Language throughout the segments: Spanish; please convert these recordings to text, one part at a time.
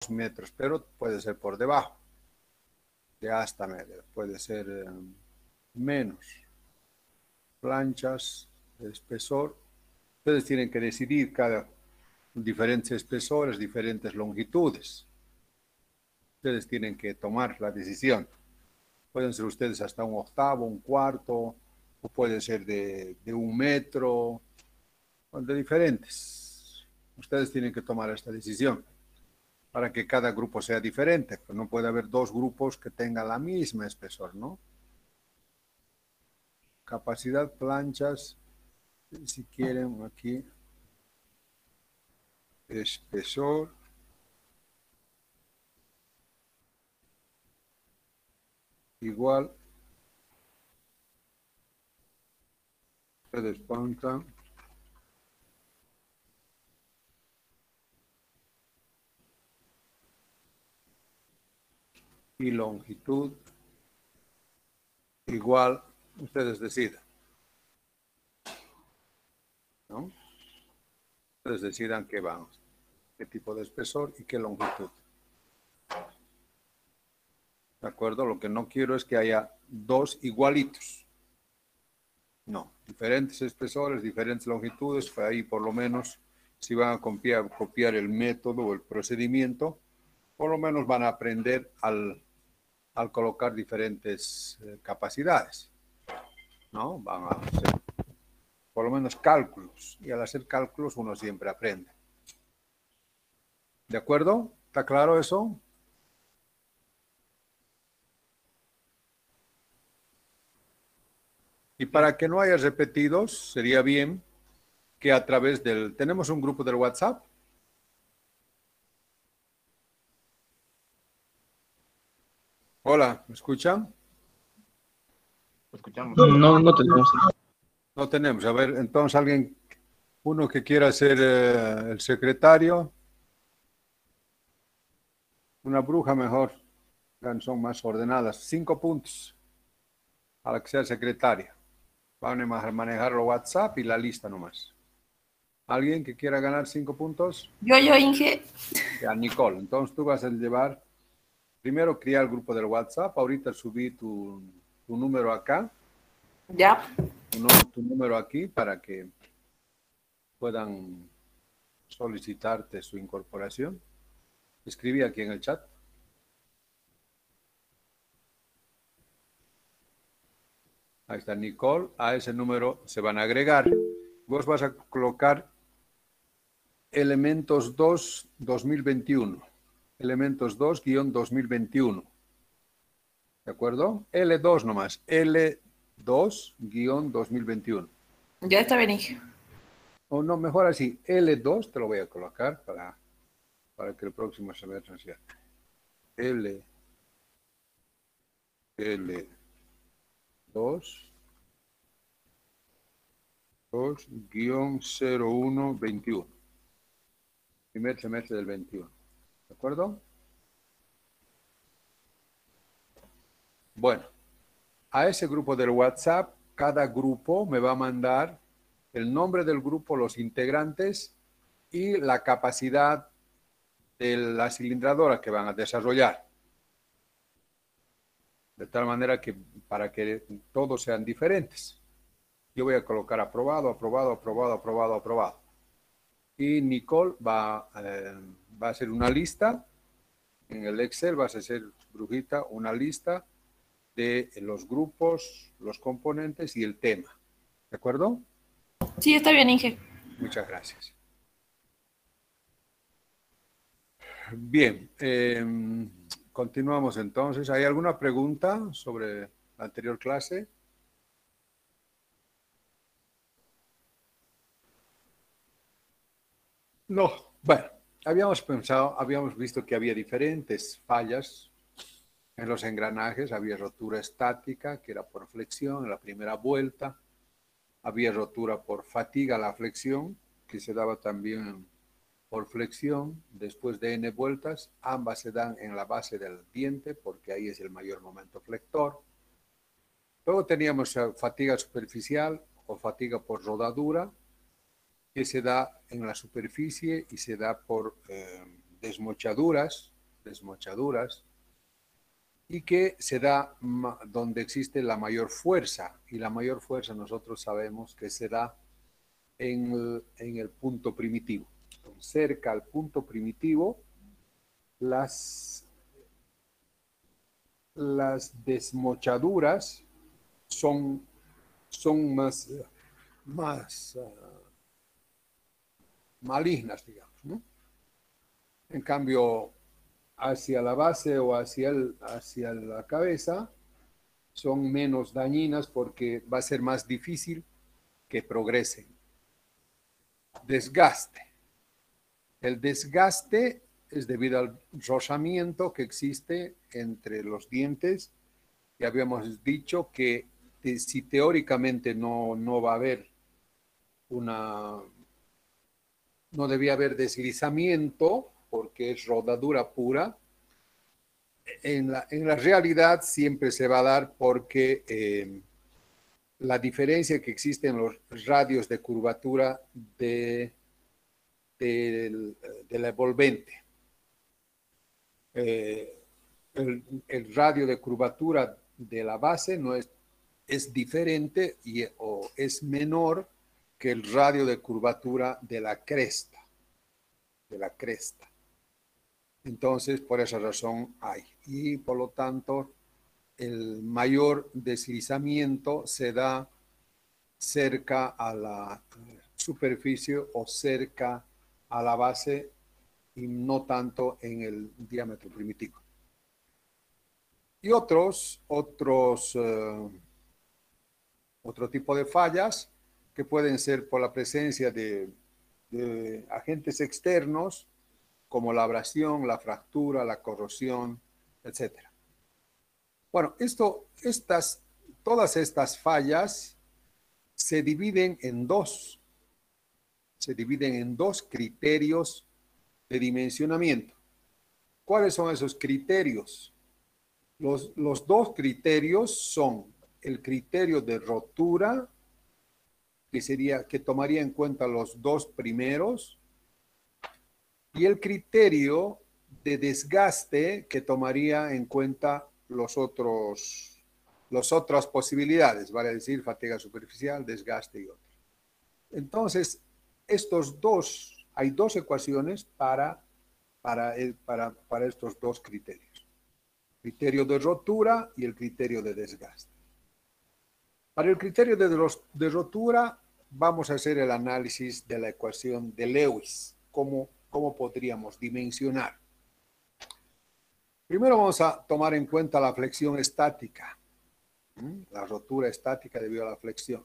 metros, pero puede ser por debajo de hasta medio, puede ser menos. Planchas de espesor, ustedes tienen que decidir cada diferentes espesores, diferentes longitudes. Ustedes tienen que tomar la decisión. Pueden ser ustedes hasta un octavo, un cuarto, o puede ser de 1 metro, de diferentes. Ustedes tienen que tomar esta decisión para que cada grupo sea diferente. Pues no puede haber dos grupos que tengan la misma espesor, ¿no? Capacidad planchas, si quieren aquí, espesor. Igual, ustedes pongan y longitud igual, ustedes decidan, ¿no? Ustedes decidan qué vamos, qué tipo de espesor y qué longitud. ¿De acuerdo? Lo que no quiero es que haya dos igualitos. No, diferentes espesores, diferentes longitudes, ahí por lo menos si van a copiar el método o el procedimiento, por lo menos van a aprender al colocar diferentes capacidades, ¿no? Van a hacer por lo menos cálculos, y al hacer cálculos uno siempre aprende. ¿De acuerdo? ¿Está claro eso? Y para que no haya repetidos, sería bien que a través del... ¿Tenemos un grupo del WhatsApp? Hola, ¿me escuchan? Lo escuchamos. No, no tenemos. No tenemos. A ver, entonces alguien, uno que quiera ser el secretario, una bruja mejor, son más ordenadas. 5 puntos a la que sea secretaria. Van a manejar el WhatsApp y la lista nomás. ¿Alguien que quiera ganar 5 puntos? Yo, Inge. Ya, Nicole. Entonces tú vas a llevar, primero crear el grupo del WhatsApp. Ahorita subí tu número acá. Ya. Tu número aquí para que puedan solicitarte su incorporación. Escribí aquí en el chat. Ahí está Nicole. A ese número se van a agregar. Vos vas a colocar elementos 2 2021. Elementos 2-2021. ¿De acuerdo? L2 nomás. L2-2021. Ya está bien, Inge. O no, mejor así. L2 te lo voy a colocar para que el próximo se vea transiciente. L2 2-0121. Primer semestre del 21. ¿De acuerdo? Bueno, a ese grupo del WhatsApp, cada grupo me va a mandar el nombre del grupo, los integrantes y la capacidad de la cilindradora que van a desarrollar. De tal manera que para que todos sean diferentes. Yo voy a colocar aprobado, aprobado, aprobado, aprobado, aprobado. Y Nicole va a hacer una lista. En el Excel vas a hacer, brujita, una lista de los grupos, los componentes y el tema. ¿De acuerdo? Sí, está bien, Inge. Muchas gracias. Bien, continuamos entonces. ¿Hay alguna pregunta sobre la anterior clase? No. Bueno, habíamos visto que había diferentes fallas en los engranajes. Había rotura estática, que era por flexión en la primera vuelta. Había rotura por fatiga a la flexión, que se daba también por flexión después de n vueltas. Ambas se dan en la base del diente, porque ahí es el mayor momento flector. Luego teníamos fatiga superficial o fatiga por rodadura, que se da en la superficie y se da por desmochaduras, y que se da donde existe la mayor fuerza, y la mayor fuerza nosotros sabemos que se da en el punto primitivo. Cerca al punto primitivo, las desmochaduras son más malignas, digamos, ¿no? En cambio, hacia la base o hacia la cabeza son menos dañinas porque va a ser más difícil que progresen. Desgaste. El desgaste es debido al rozamiento que existe entre los dientes. Ya habíamos dicho que si teóricamente no va a haber no debía haber deslizamiento porque es rodadura pura. En la realidad siempre se va a dar porque la diferencia que existe en los radios de curvatura de la envolvente. El radio de curvatura de la base es diferente o es menor que el radio de curvatura de la cresta. Entonces, por esa razón hay. Y por lo tanto, el mayor deslizamiento se da cerca a la superficie o cerca a la base y no tanto en el diámetro primitivo. Y otro tipo de fallas que pueden ser por la presencia de agentes externos como la abrasión, la fractura, la corrosión, etc. Bueno, todas estas fallas se dividen en dos criterios de dimensionamiento. ¿Cuáles son esos criterios? Los dos criterios son el criterio de rotura, que tomaría en cuenta los dos primeros, y el criterio de desgaste, que tomaría en cuenta las otras posibilidades, vale decir, fatiga superficial, desgaste y otros. Entonces, hay dos ecuaciones para estos dos criterios. Criterio de rotura y el criterio de desgaste. Para el criterio de rotura, vamos a hacer el análisis de la ecuación de Lewis. ¿Cómo podríamos dimensionar? Primero vamos a tomar en cuenta la flexión estática, la rotura estática debido a la flexión.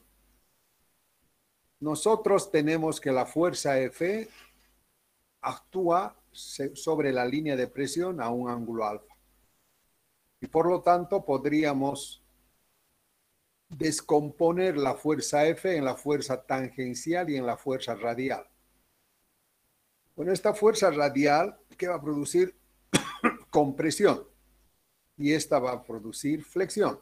Nosotros tenemos que la fuerza F actúa sobre la línea de presión a un ángulo alfa. Y por lo tanto podríamos descomponer la fuerza F en la fuerza tangencial y en la fuerza radial. Bueno, esta fuerza radial, ¿qué va a producir? Compresión. Y esta va a producir flexión.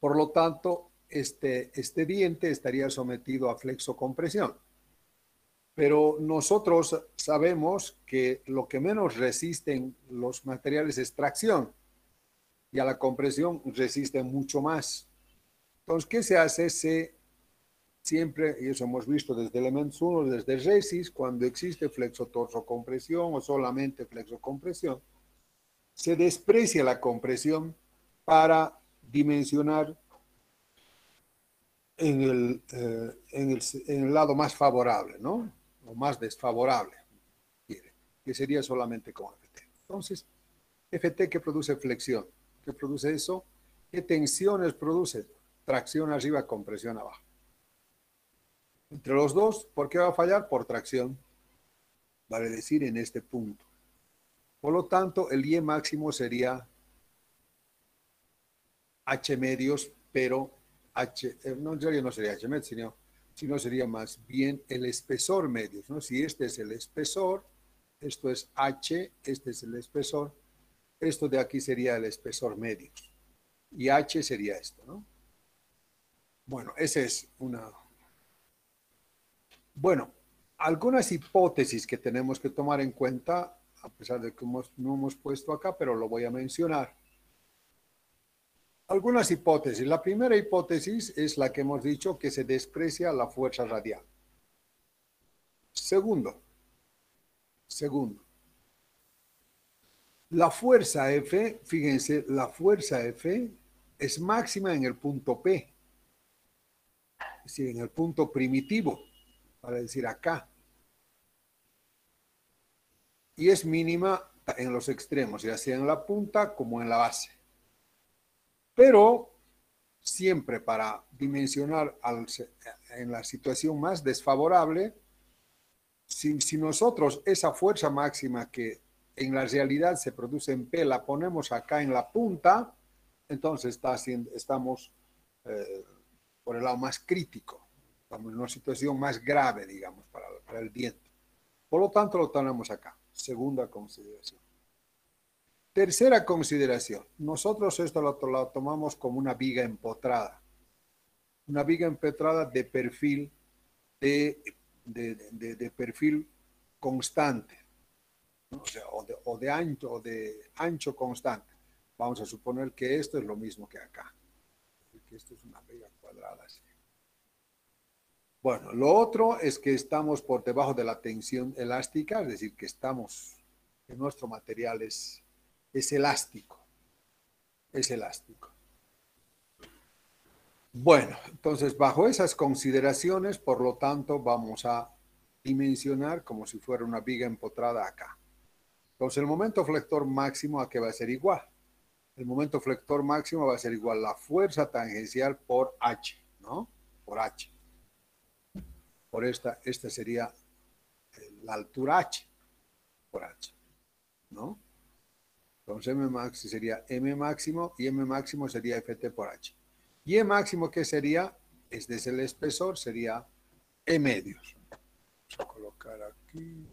Por lo tanto, este diente estaría sometido a flexocompresión. Pero nosotros sabemos que lo que menos resisten los materiales es tracción. Y a la compresión resisten mucho más. Entonces, ¿qué se hace? Siempre, y eso hemos visto desde Elements 1, desde Resis, cuando existe flexotorsocompresión o solamente flexocompresión, se desprecia la compresión para dimensionar en el lado más favorable, ¿no? O más desfavorable, que sería solamente con FT. Entonces, FT que produce flexión. ¿Qué produce eso? ¿Qué tensiones produce? Tracción arriba, compresión abajo. Entre los dos, ¿por qué va a fallar? Por tracción. Vale decir, en este punto. Por lo tanto, el IE máximo sería H medios, pero en realidad no sería H medios, sino sería más bien el espesor medios, ¿no? Si este es el espesor, esto es H, este es el espesor, esto de aquí sería el espesor medios. Y H sería esto, ¿no? Bueno, esa es una... Bueno, Algunas hipótesis que tenemos que tomar en cuenta, a pesar de que no hemos puesto acá, pero lo voy a mencionar. Algunas hipótesis. La primera hipótesis es la que hemos dicho, que se desprecia la fuerza radial. Segundo, la fuerza F, fíjense, la fuerza F es máxima en el punto P, es decir, en el punto primitivo, para decir acá. Y es mínima en los extremos, ya sea en la punta como en la base. Pero siempre para dimensionar en la situación más desfavorable, si nosotros esa fuerza máxima que en la realidad se produce en P la ponemos acá en la punta, entonces estamos por el lado más crítico, estamos en una situación más grave, digamos, para el diente. Por lo tanto, lo tenemos acá. Segunda consideración. Tercera consideración. Nosotros esto lo tomamos como una viga empotrada. Una viga empotrada de perfil de perfil constante, ¿no? O sea, o de ancho constante. Vamos a suponer que esto es lo mismo que acá. Que esto es una viga cuadrada así. Bueno, lo otro es que estamos por debajo de la tensión elástica, es decir, que nuestro material es elástico. Es elástico. Bueno, entonces bajo esas consideraciones, por lo tanto, vamos a dimensionar como si fuera una viga empotrada acá. Entonces el momento flector máximo, ¿a qué va a ser igual? El momento flector máximo va a ser igual a la fuerza tangencial por H, ¿no? Por H. Por esta sería la altura H, por H, ¿no? Entonces M máximo sería M máximo y M máximo sería Ft por H. Y E máximo, ¿qué sería? Este es el espesor, sería E medios. Vamos a colocar aquí.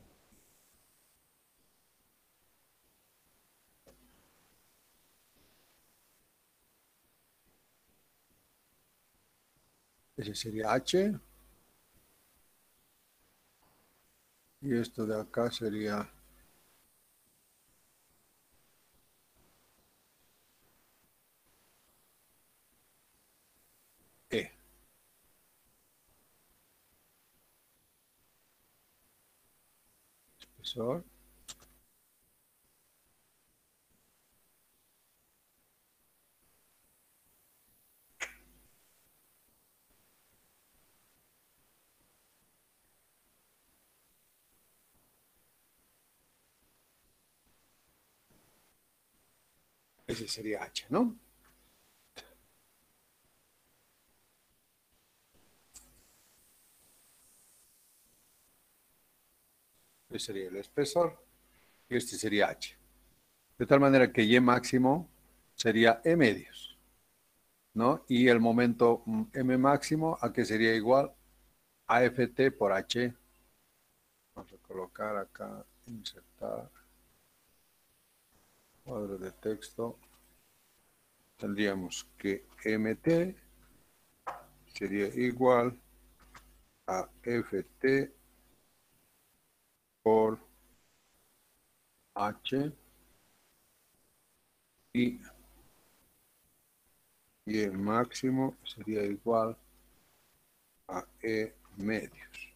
Ese sería H. Y esto de acá sería E. Espesor. Ese sería H, ¿no? Ese sería el espesor y este sería H. De tal manera que Y máximo sería E medios, ¿no? Y el momento M máximo, ¿a qué sería igual? A Ft por H. Vamos a colocar acá, insertar, cuadro de texto. Tendríamos que Mt sería igual a Ft por H y el máximo sería igual a E medios.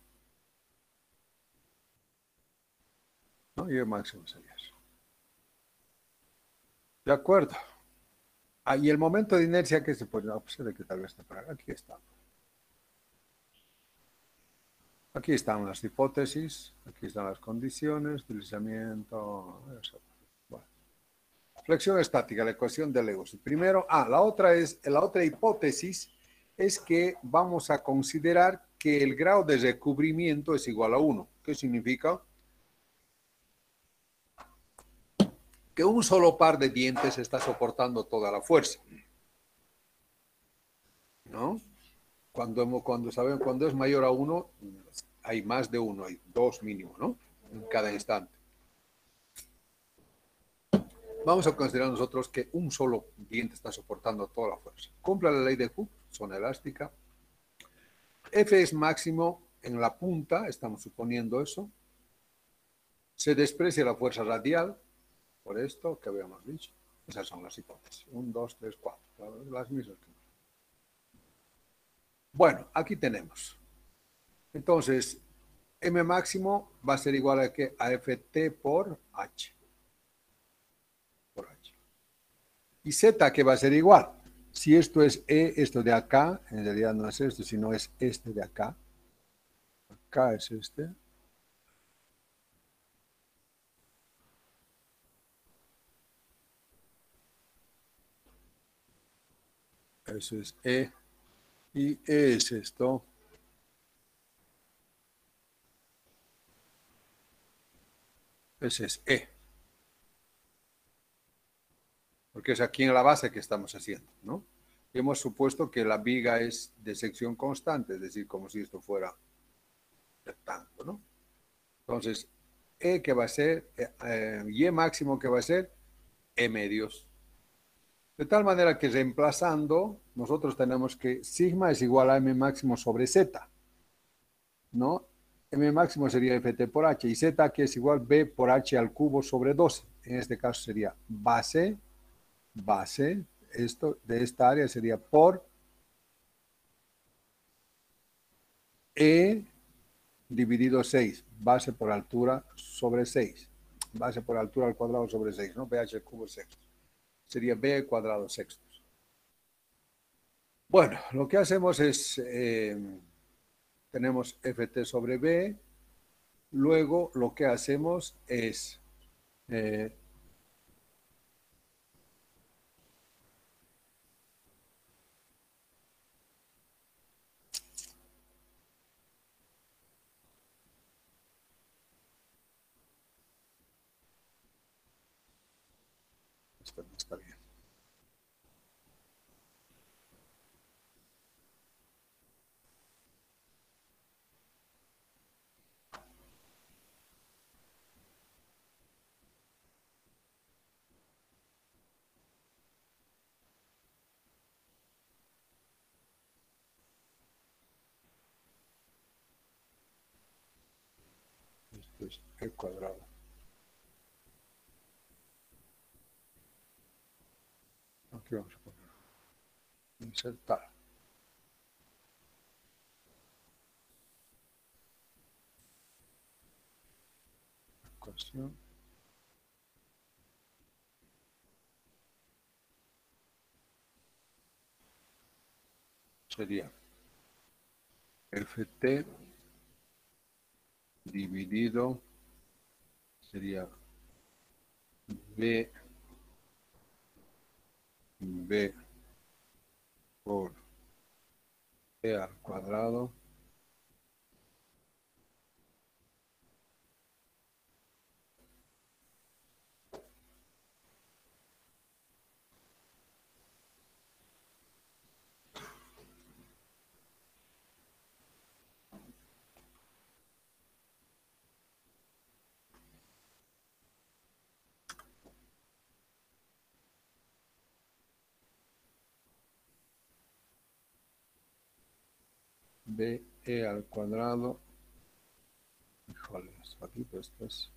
¿No? Y el máximo sería eso. De acuerdo. Y el momento de inercia que se puede, de que tal vez está para aquí está. Aquí están las hipótesis, aquí están las condiciones, deslizamiento. Bueno. Flexión estática, la ecuación de Lewis. Primero, la otra hipótesis es que vamos a considerar que el grado de recubrimiento es igual a 1. ¿Qué significa? Que un solo par de dientes está soportando toda la fuerza, ¿no? Cuando es mayor a 1, hay más de 1, hay 2 mínimo, ¿no? En cada instante. Vamos a considerar nosotros que un solo diente está soportando toda la fuerza. Cumple la ley de Hooke, zona elástica. F es máximo en la punta, estamos suponiendo eso, se desprecia la fuerza radial por esto que habíamos dicho. Esas son las hipótesis. 1, 2, 3, 4. Las mismas. Bueno, aquí tenemos. Entonces, M máximo va a ser igual a, ¿qué? A Ft por H. Por H. Y Z que va a ser igual. Si esto es E, esto de acá, en realidad no es esto, sino es este de acá. Acá es este. Eso es E. Y E es esto. Ese es E. Porque es aquí en la base que estamos haciendo, ¿no? Y hemos supuesto que la viga es de sección constante, es decir, como si esto fuera rectángulo, ¿no? Entonces, E que va a ser, Y máximo que va a ser E medios. De tal manera que reemplazando, nosotros tenemos que sigma es igual a M máximo sobre Z, ¿no? M máximo sería Ft por H y Z que es igual B por H al cubo sobre 12. En este caso sería base, esto de esta área sería por E dividido 6, base por altura sobre 6, base por altura al cuadrado sobre 6, ¿no? BH al cubo sextos. Sería B cuadrado sextos. Bueno, lo que hacemos es, tenemos Ft sobre B, luego lo que hacemos es, esto no está bien. Esto es E cuadrado. Aquí vamos a poner insertar. Ecuación. Sería Ft dividido, sería B por E al cuadrado BE al cuadrado. Híjole, esto aquí pues es.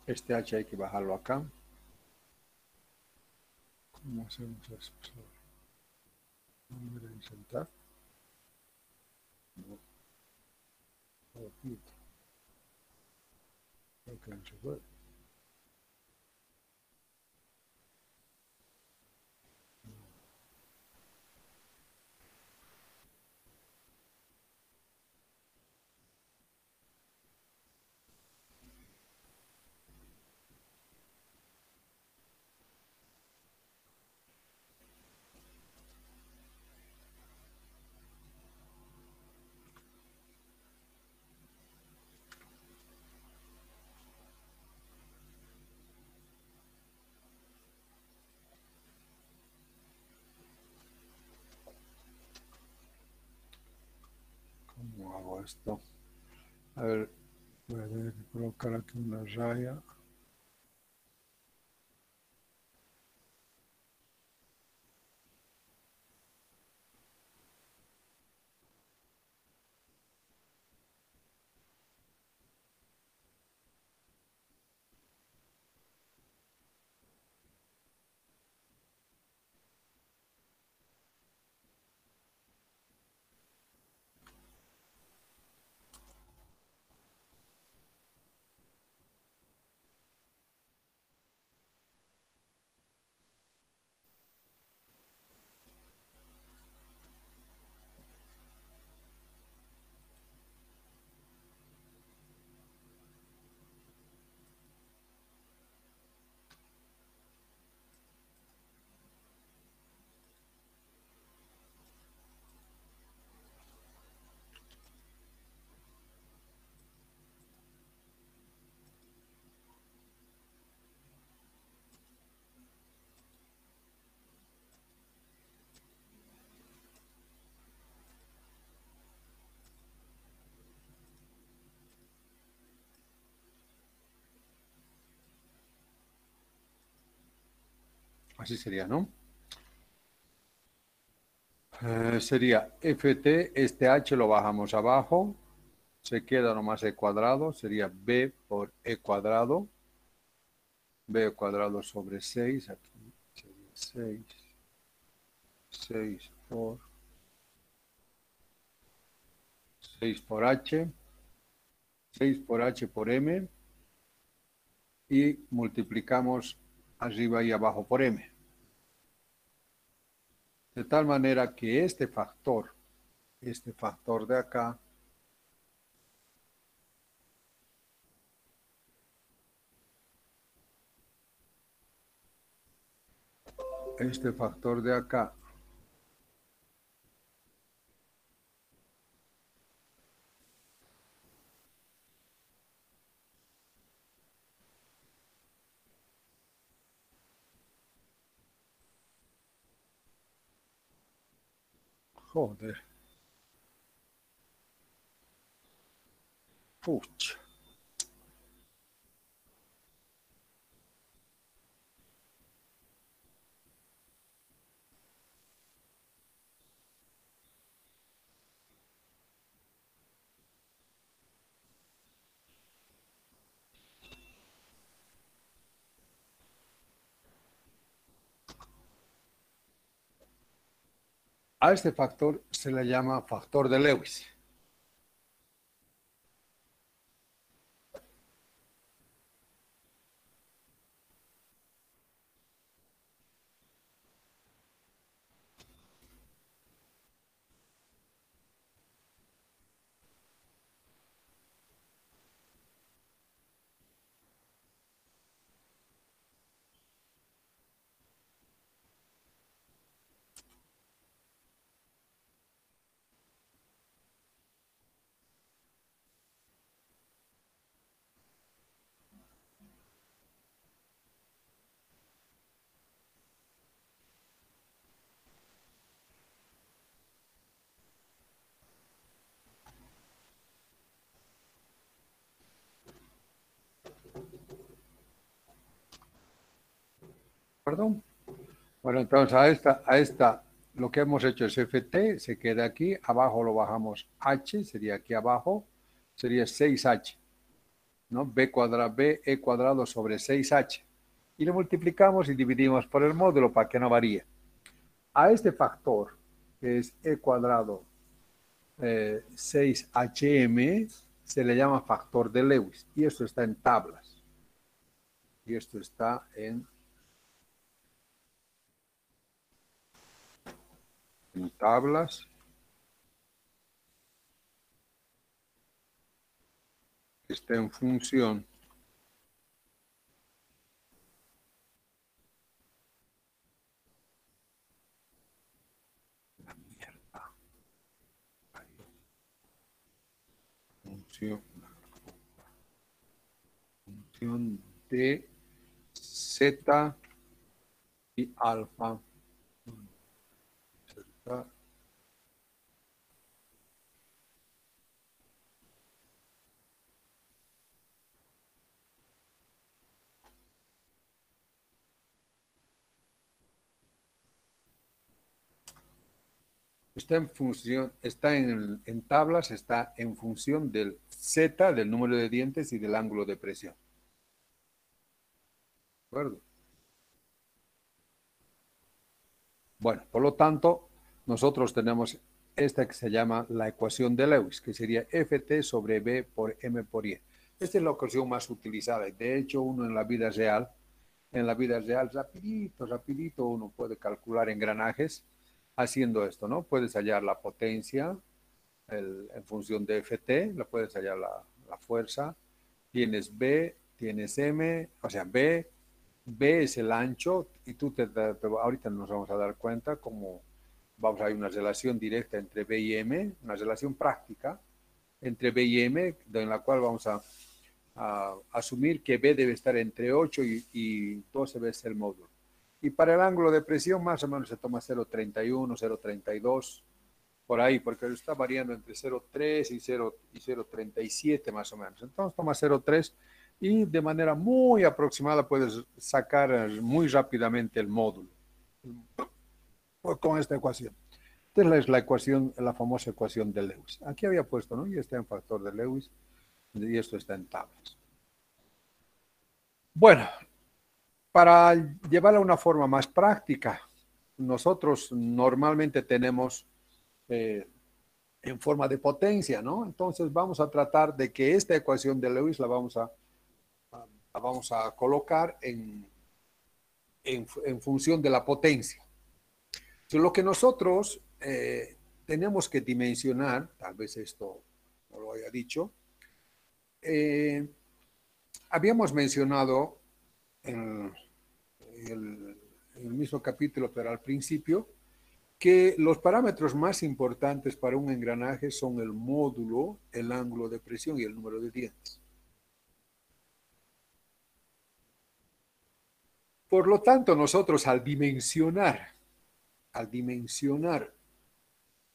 Este H hay que bajarlo acá. ¿Cómo hacemos eso? Número de insertar. No, poquito. Creo que no se puede. esto. A ver, voy a tener que colocar aquí una raya. Así sería, ¿no? Sería ft, este h lo bajamos abajo, se queda nomás e cuadrado, sería b por e cuadrado, b cuadrado sobre 6, aquí sería 6 por 6 por h, 6 por h por m, y multiplicamos arriba y abajo por m. De tal manera que este factor de acá, este factor de acá, joder, pucha. A este factor se le llama factor de Lewis. ¿Perdón? Bueno, entonces lo que hemos hecho es ft, se queda aquí, abajo lo bajamos h, sería aquí abajo, sería 6h, ¿no? b e cuadrado sobre 6h. Y lo multiplicamos y dividimos por el módulo para que no varíe. A este factor, que es e cuadrado 6hm, se le llama factor de Lewis. Y esto está en tablas. Y esto está en tablas. Está en función función de z y alfa. Está en función, está en tablas, está en función del Z, del número de dientes y del ángulo de presión. ¿De acuerdo? Bueno, por lo tanto, nosotros tenemos esta que se llama la ecuación de Lewis, que sería Ft sobre B por M por Y. Esta es la ecuación más utilizada. De hecho, uno en la vida real, rapidito, uno puede calcular engranajes haciendo esto, ¿no? Puedes hallar la potencia en función de Ft, la puedes hallar la fuerza. Tienes B, tienes M, o sea, B es el ancho y ahorita nos vamos a dar cuenta cómo hay una relación directa entre B y M, una relación práctica entre B y M, en la cual vamos a asumir que B debe estar entre 8 y 12 veces el módulo. Y para el ángulo de presión más o menos se toma 0,31, 0,32, por ahí, porque está variando entre 0,3 y 0,37 más o menos. Entonces toma 0,3 y de manera muy aproximada puedes sacar muy rápidamente el módulo con esta ecuación. Esta es la ecuación, la famosa ecuación de Lewis. Aquí había puesto, ¿no? Y está en factor de Lewis y esto está en tablas. Bueno, para llevarla a una forma más práctica, nosotros normalmente tenemos en forma de potencia, ¿no? Entonces vamos a tratar de que esta ecuación de Lewis la vamos a colocar en función de la potencia. Entonces, lo que nosotros tenemos que dimensionar, tal vez esto no lo haya dicho, habíamos mencionado en el mismo capítulo, pero al principio, que los parámetros más importantes para un engranaje son el módulo, el ángulo de presión y el número de dientes. Por lo tanto, nosotros al dimensionar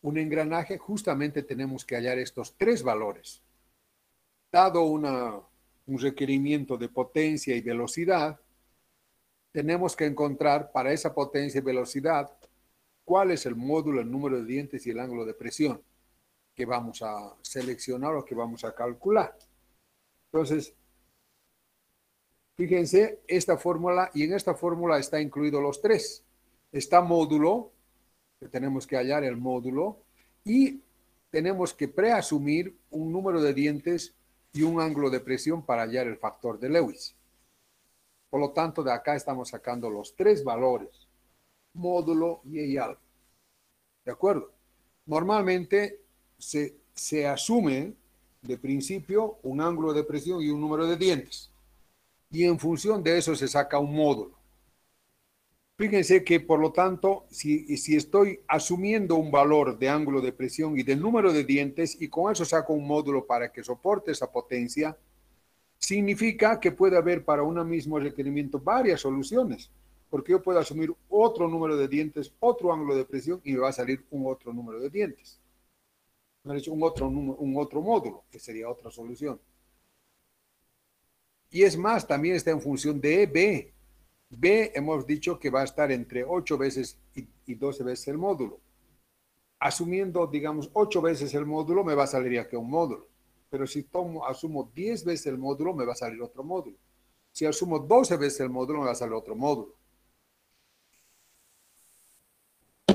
un engranaje, justamente tenemos que hallar estos tres valores. Dado un requerimiento de potencia y velocidad, tenemos que encontrar para esa potencia y velocidad cuál es el módulo, el número de dientes y el ángulo de presión que vamos a seleccionar o que vamos a calcular. Entonces, fíjense esta fórmula, y en esta fórmula está incluido los tres. Está módulo, que tenemos que hallar el módulo, y tenemos que preasumir un número de dientes y un ángulo de presión para hallar el factor de Lewis. Por lo tanto, de acá estamos sacando los tres valores, módulo y algo. ¿De acuerdo? Normalmente se asume de principio un ángulo de presión y un número de dientes. Y en función de eso se saca un módulo. Fíjense que, por lo tanto, si estoy asumiendo un valor de ángulo de presión y del número de dientes, y con eso saco un módulo para que soporte esa potencia, significa que puede haber para un mismo requerimiento varias soluciones, porque yo puedo asumir otro número de dientes, otro ángulo de presión, y me va a salir un otro número de dientes. Un otro módulo, que sería otra solución. Y es más, también está en función de B. B hemos dicho que va a estar entre 8 veces y 12 veces el módulo. Asumiendo, digamos, 8 veces el módulo, me va a salir aquí un módulo. Pero si asumo 10 veces el módulo, me va a salir otro módulo. Si asumo 12 veces el módulo, me va a salir otro módulo.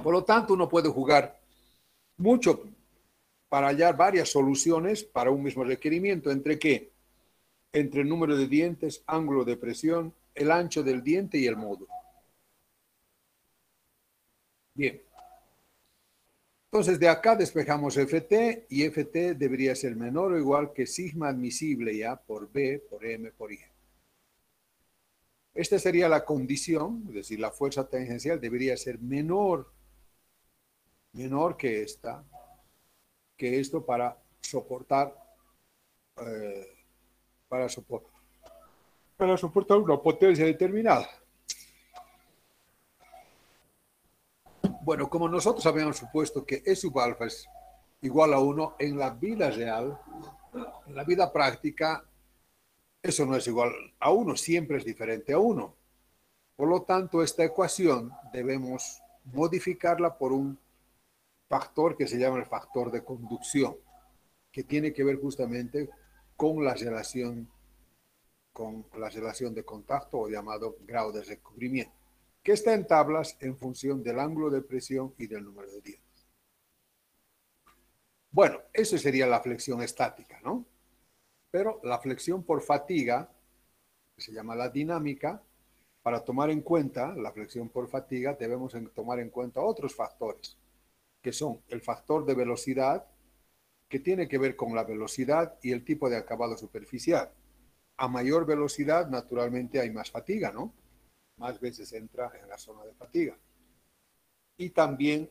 Por lo tanto, uno puede jugar mucho para hallar varias soluciones para un mismo requerimiento. ¿Entre qué? Entre el número de dientes, ángulo de presión, el ancho del diente y el módulo. Bien. Entonces, de acá despejamos Ft, y Ft debería ser menor o igual que sigma admisible ya por B, por M, por Y. Esta sería la condición, es decir, la fuerza tangencial debería ser menor que esto para soportar una potencia determinada. Bueno, como nosotros habíamos supuesto que E sub alfa es igual a 1, en la vida real, en la vida práctica, eso no es igual a 1, siempre es diferente a 1. Por lo tanto, esta ecuación debemos modificarla por un factor que se llama el factor de conducción, que tiene que ver justamente con la relación de contacto o llamado grado de recubrimiento, que está en tablas en función del ángulo de presión y del número de dientes. Bueno, eso sería la flexión estática, ¿no? Pero la flexión por fatiga, que se llama la dinámica, para tomar en cuenta la flexión por fatiga debemos tomar en cuenta otros factores, que son el factor de velocidad, que tiene que ver con la velocidad y el tipo de acabado superficial. A mayor velocidad, naturalmente, hay más fatiga, ¿no? Más veces entra en la zona de fatiga. Y también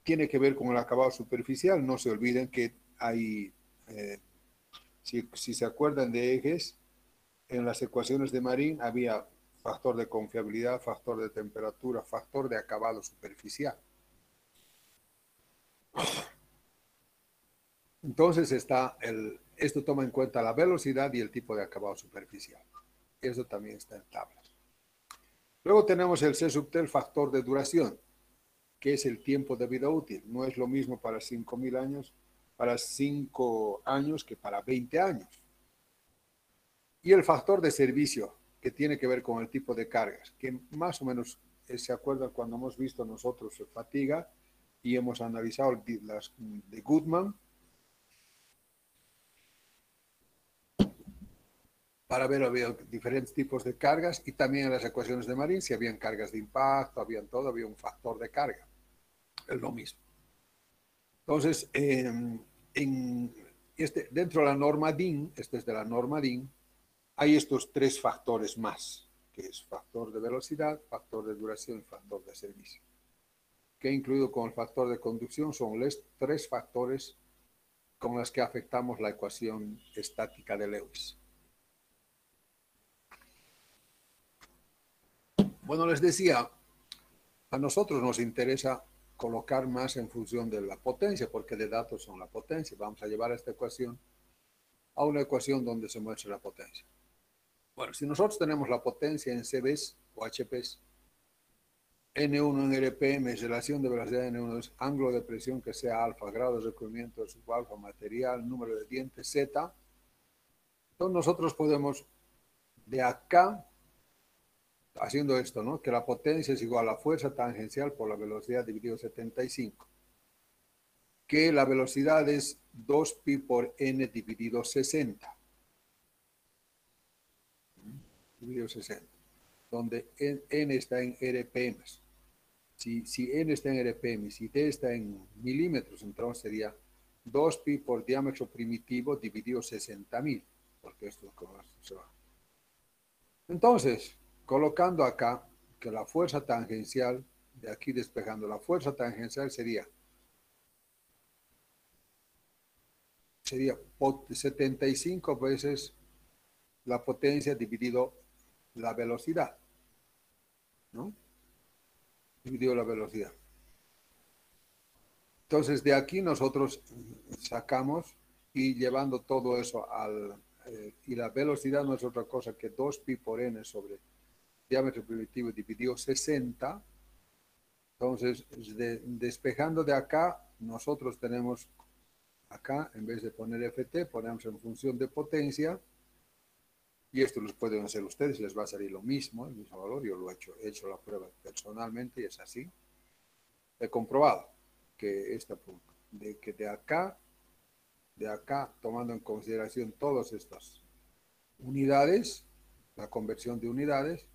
tiene que ver con el acabado superficial. No se olviden que hay, si se acuerdan de ejes, en las ecuaciones de Marín había factor de confiabilidad, factor de temperatura, factor de acabado superficial. Entonces esto toma en cuenta la velocidad y el tipo de acabado superficial. Eso también está en tablas. Luego tenemos el C sub T, el factor de duración, que es el tiempo de vida útil. No es lo mismo para 5.000 años, para 5 años que para 20 años. Y el factor de servicio, que tiene que ver con el tipo de cargas, que más o menos se acuerdan cuando hemos visto nosotros fatiga y hemos analizado las de Goodman, para ver había diferentes tipos de cargas y también en las ecuaciones de Marín, si habían cargas de impacto, había un factor de carga. Es lo mismo. Entonces, dentro de la norma DIN, este es de la norma DIN, hay estos 3 factores más, que es factor de velocidad, factor de duración y factor de servicio. Que incluido con el factor de conducción son los 3 factores con los que afectamos la ecuación estática de Lewis. Bueno, les decía, a nosotros nos interesa colocar más en función de la potencia, porque de datos son la potencia. Vamos a llevar esta ecuación a una ecuación donde se muestre la potencia. Bueno, si nosotros tenemos la potencia en CBs o HPs, N1 en RPM, relación de velocidad N1 es ángulo de presión que sea alfa, grado de recubrimiento de subalfa, material, número de dientes, Z. Entonces nosotros podemos de acá, haciendo esto, ¿no? Que la potencia es igual a la fuerza tangencial por la velocidad dividido 75. Que la velocidad es 2pi por n dividido 60. Dividido 60. Donde n está en RPM. Si n está en RPM, si t está en milímetros, entonces sería 2pi por diámetro primitivo dividido 60.000, porque esto se va. Entonces, colocando acá que la fuerza tangencial, de aquí despejando, la fuerza tangencial sería 75 veces la potencia dividido la velocidad, ¿no? Dividido la velocidad. Entonces, de aquí nosotros sacamos y llevando todo eso y la velocidad no es otra cosa que 2pi por n sobre diámetro primitivo dividido 60. Entonces, despejando de acá, nosotros tenemos acá, en vez de poner ft, ponemos en función de potencia. Y esto lo pueden hacer ustedes, les va a salir lo mismo, el mismo valor. Yo lo he hecho la prueba personalmente y es así. He comprobado que de acá, tomando en consideración todas estas unidades, la conversión de unidades,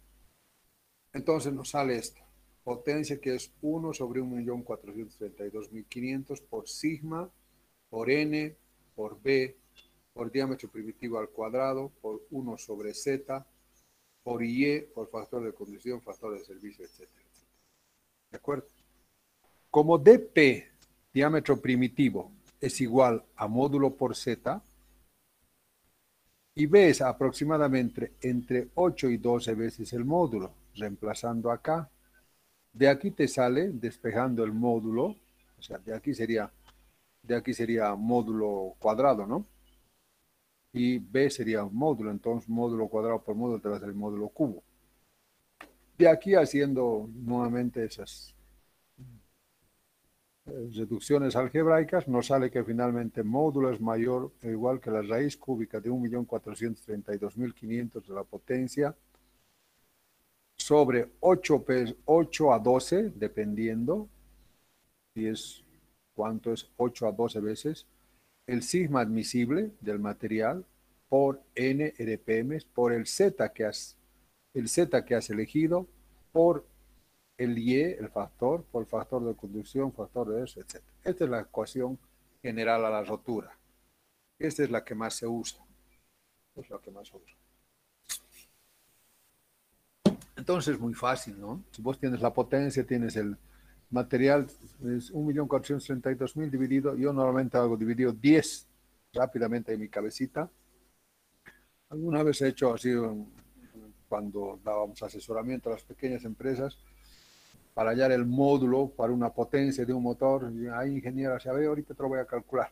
entonces nos sale esta potencia que es 1 sobre 1.432.500 por sigma, por n, por b, por diámetro primitivo al cuadrado, por 1 sobre z, por y, por factor de condición, factor de servicio, etcétera. ¿De acuerdo? Como dp, diámetro primitivo, es igual a módulo por z, y b es aproximadamente entre 8 y 12 veces el módulo, reemplazando acá. De aquí te sale, despejando el módulo, o sea, de aquí sería módulo cuadrado, ¿no? Y b sería un módulo, entonces módulo cuadrado por módulo te va a ser el módulo cubo. De aquí haciendo nuevamente reducciones algebraicas, nos sale que finalmente módulo es mayor o igual que la raíz cúbica de 1.432.500 de la potencia sobre 8 a 12, dependiendo si es cuánto es 8 a 12 veces, el sigma admisible del material por n RPM, por el Z que has elegido, por el Y, el factor, por el factor de conducción, factor de eso, etc. Esta es la ecuación general a la rotura. Esta es la que más se usa. Es la que más se usa. Entonces, muy fácil, ¿no? Si vos tienes la potencia, tienes el material, es 1.432.000 dividido, yo normalmente hago dividido 10 rápidamente en mi cabecita. Alguna vez he hecho así cuando dábamos asesoramiento a las pequeñas empresas para hallar el módulo para una potencia de un motor. Y ahí, ingeniero, ya ve, ahorita te lo voy a calcular.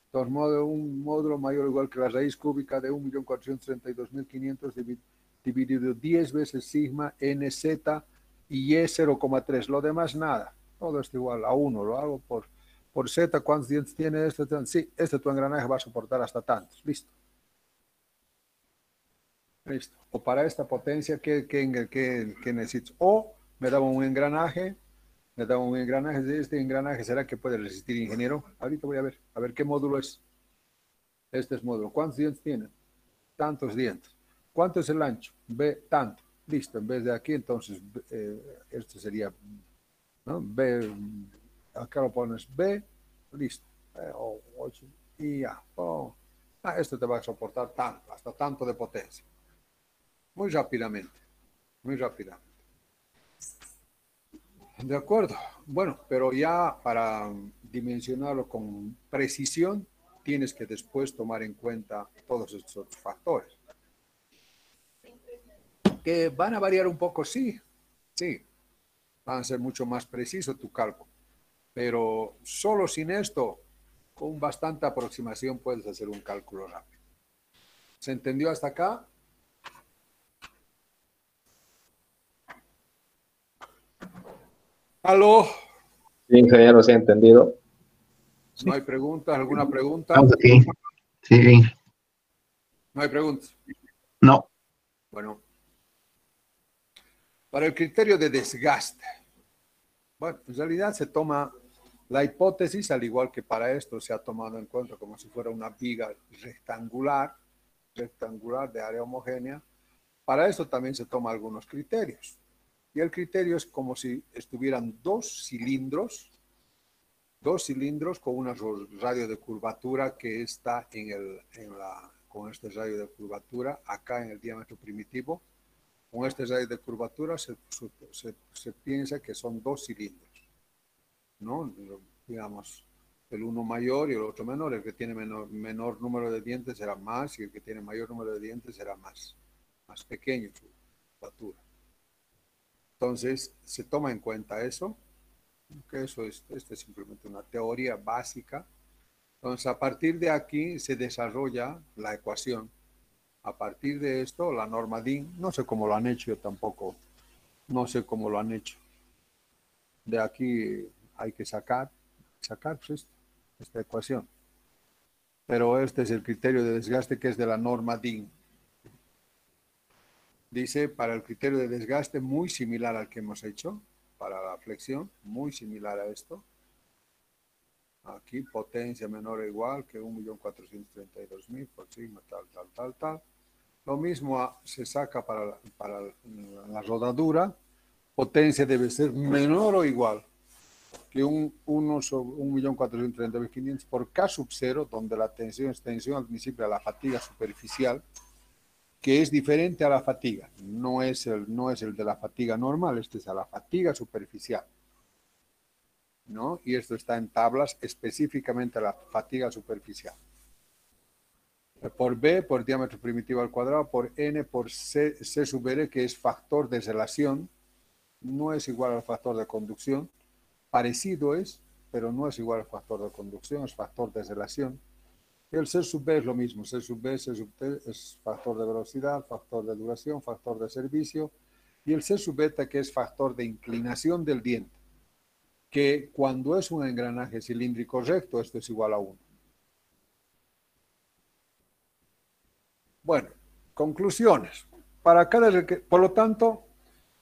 Entonces, un módulo mayor o igual que la raíz cúbica de 1.432.500 dividido 10 veces sigma nz y y 0,3. Lo demás nada. Todo esto igual a 1. Lo hago por z. ¿Cuántos dientes tiene este? Sí, tu engranaje va a soportar hasta tantos. Listo. Listo. O para esta potencia, ¿qué necesito? O me daba un engranaje. Este engranaje, ¿será que puede resistir, ingeniero? Ahorita voy a ver qué módulo es. Este es módulo. ¿Cuántos dientes tiene? Tantos dientes. ¿Cuánto es el ancho? B, tanto. Listo, en vez de aquí, entonces, este sería, ¿no? B, acá lo pones B, listo. 8, y ya. Oh. Esto te va a soportar tanto, hasta tanto de potencia. Muy rápidamente, muy rápidamente. De acuerdo. Bueno, pero ya para dimensionarlo con precisión, tienes que después tomar en cuenta todos estos otros factores. Que van a variar un poco, sí, van a ser mucho más preciso tu cálculo, pero solo sin esto, con bastante aproximación puedes hacer un cálculo rápido. ¿Se entendió hasta acá? ¿Aló? Sí, ingeniero, sí, entendido. ¿No hay preguntas? ¿Alguna pregunta? Estamos aquí. Sí, ¿No hay preguntas? no. Bueno, para el criterio de desgaste, bueno, en realidad se toma la hipótesis, al igual que para esto se ha tomado en cuenta como si fuera una viga rectangular de área homogénea. Para eso también se toman algunos criterios. Y el criterio es como si estuvieran dos cilindros con una radio de curvatura que está con este radio de curvatura acá en el diámetro primitivo. Con este radio de curvatura se piensa que son dos cilindros, ¿no? Digamos, el uno mayor y el otro menor. El que tiene menor número de dientes será más y el que tiene mayor número de dientes será más pequeño su curvatura. Entonces, se toma en cuenta eso, que esta es simplemente una teoría básica. Entonces, a partir de aquí se desarrolla la ecuación. A partir de esto, la norma DIN, no sé cómo lo han hecho, yo tampoco, no sé cómo lo han hecho. De aquí hay que sacar pues esta ecuación. Pero este es el criterio de desgaste que es de la norma DIN. Dice, para el criterio de desgaste muy similar al que hemos hecho, para la flexión, muy similar a esto. Aquí potencia menor o igual que 1.432.000 por sigma, tal. Lo mismo se saca para la rodadura. Potencia debe ser menor o igual que 1.430.500 por K sub 0, donde la tensión es tensión admisible a la fatiga superficial, que es diferente a la fatiga. No es el de la fatiga normal, este es a la fatiga superficial, ¿no? Y esto está en tablas específicamente a la fatiga superficial. Por B, por diámetro primitivo al cuadrado, por N, por C sub R, que es factor de relación, no es igual al factor de conducción. Parecido es, pero no es igual al factor de conducción, es factor de relación. El C sub B es lo mismo, C sub B, C sub T es factor de velocidad, factor de duración, factor de servicio, y el C sub beta, que es factor de inclinación del diente, que cuando es un engranaje cilíndrico recto, esto es igual a 1. Bueno, conclusiones. Por lo tanto,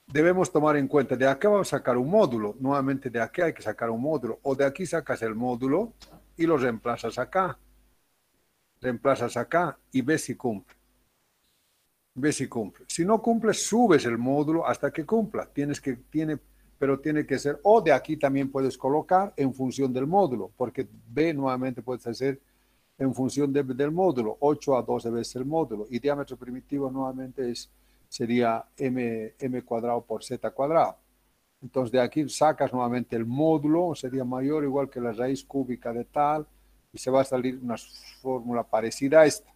debemos tomar en cuenta, de acá vamos a sacar un módulo, nuevamente de aquí hay que sacar un módulo, o de aquí sacas el módulo y lo reemplazas acá y ves si cumple. Ves si cumple. Si no cumple, subes el módulo hasta que cumpla. Pero tiene que ser, o de aquí también puedes colocar en función del módulo, porque B nuevamente puedes hacer en función del módulo, 8 a 12 veces el módulo, y diámetro primitivo nuevamente sería m cuadrado por z cuadrado. Entonces de aquí sacas nuevamente el módulo, sería mayor o igual que la raíz cúbica de tal, y se va a salir una fórmula parecida a esta.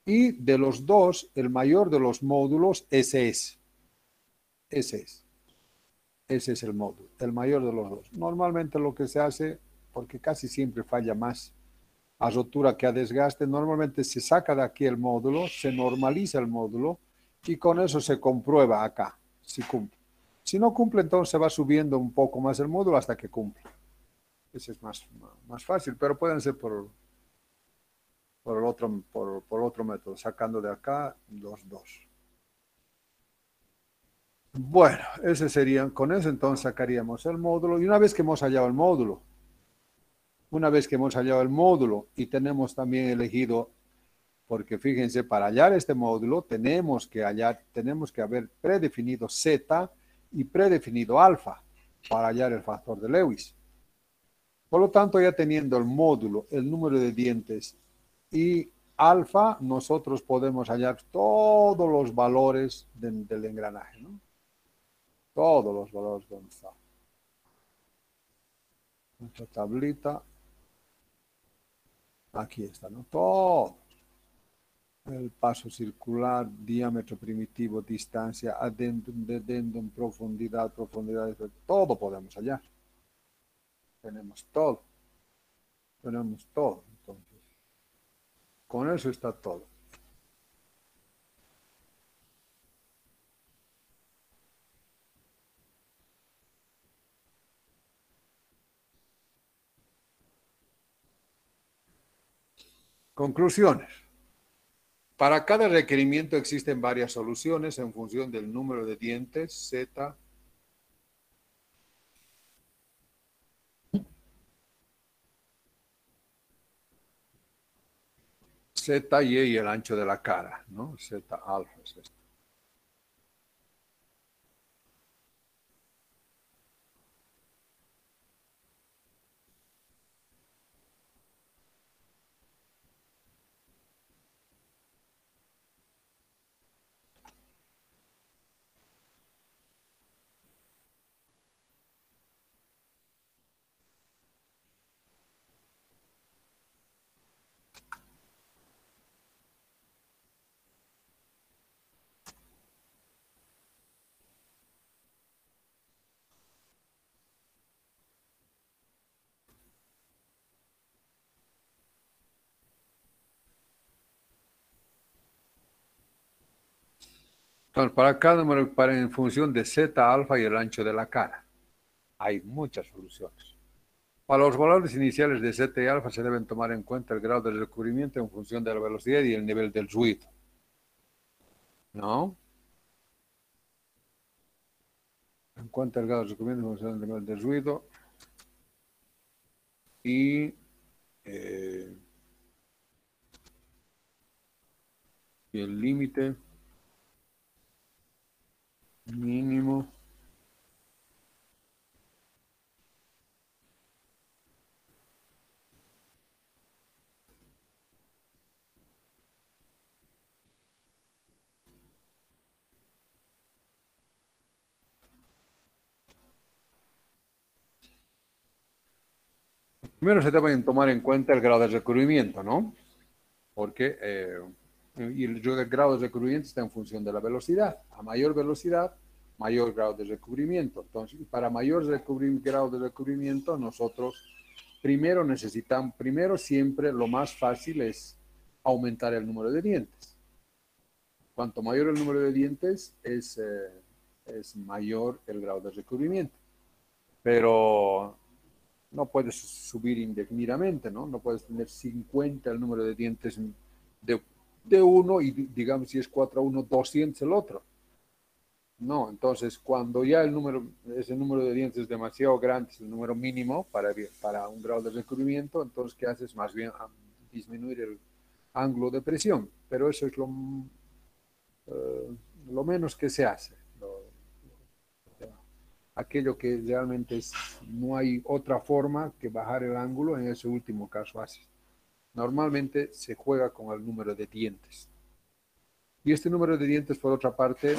Y de los dos, el mayor de los módulos, ese es. Ese es. Ese es el módulo, el mayor de los dos. Normalmente lo que se hace, porque casi siempre falla más a rotura que a desgaste, normalmente se saca de aquí el módulo, se normaliza el módulo y con eso se comprueba acá si cumple. Si no cumple, entonces va subiendo un poco más el módulo hasta que cumple. Ese es más fácil, pero pueden ser por otro método, sacando de acá los dos. Bueno, con eso entonces sacaríamos el módulo y una vez que hemos hallado el módulo, y tenemos también elegido, porque fíjense, para hallar este módulo tenemos que haber predefinido Z y predefinido alfa para hallar el factor de Lewis. Por lo tanto, ya teniendo el módulo, el número de dientes y alfa, nosotros podemos hallar todos los valores del engranaje, ¿no? Todos los valores donde está. Nuestra tablita. Aquí está, ¿no? Todo. El paso circular, diámetro primitivo, distancia, adendum, profundidad, todo podemos hallar. Tenemos todo. Entonces, con eso está todo. Conclusiones. Para cada requerimiento existen varias soluciones en función del número de dientes, Z, y el ancho de la cara, ¿no? Z alfa es esto. Entonces, para cada número, en función de Z alfa y el ancho de la cara, hay muchas soluciones. Para los valores iniciales de Z y alfa se deben tomar en cuenta el grado de recubrimiento en función de la velocidad y el nivel del ruido. ¿No? En cuenta el grado de recubrimiento en función del nivel del ruido y el límite mínimo primero se debe tomar en cuenta el grado de recubrimiento, ¿no? Porque el grado de recubrimiento está en función de la velocidad. A mayor velocidad, mayor grado de recubrimiento. Entonces, para mayor grado de recubrimiento, nosotros primero siempre lo más fácil es aumentar el número de dientes. Cuanto mayor el número de dientes, es mayor el grado de recubrimiento. pero no puedes subir indefinidamente, ¿no? No puedes tener 50 el número de dientes de uno y digamos si es 4 a 1, 200 el otro. No, entonces cuando ya ese número de dientes es demasiado grande, es el número mínimo para un grado de recubrimiento, entonces ¿qué haces? Más bien disminuir el ángulo de presión, pero eso es lo menos que se hace. Aquello que realmente no hay otra forma que bajar el ángulo, en ese último caso haces. Normalmente se juega con el número de dientes. Y este número de dientes, por otra parte,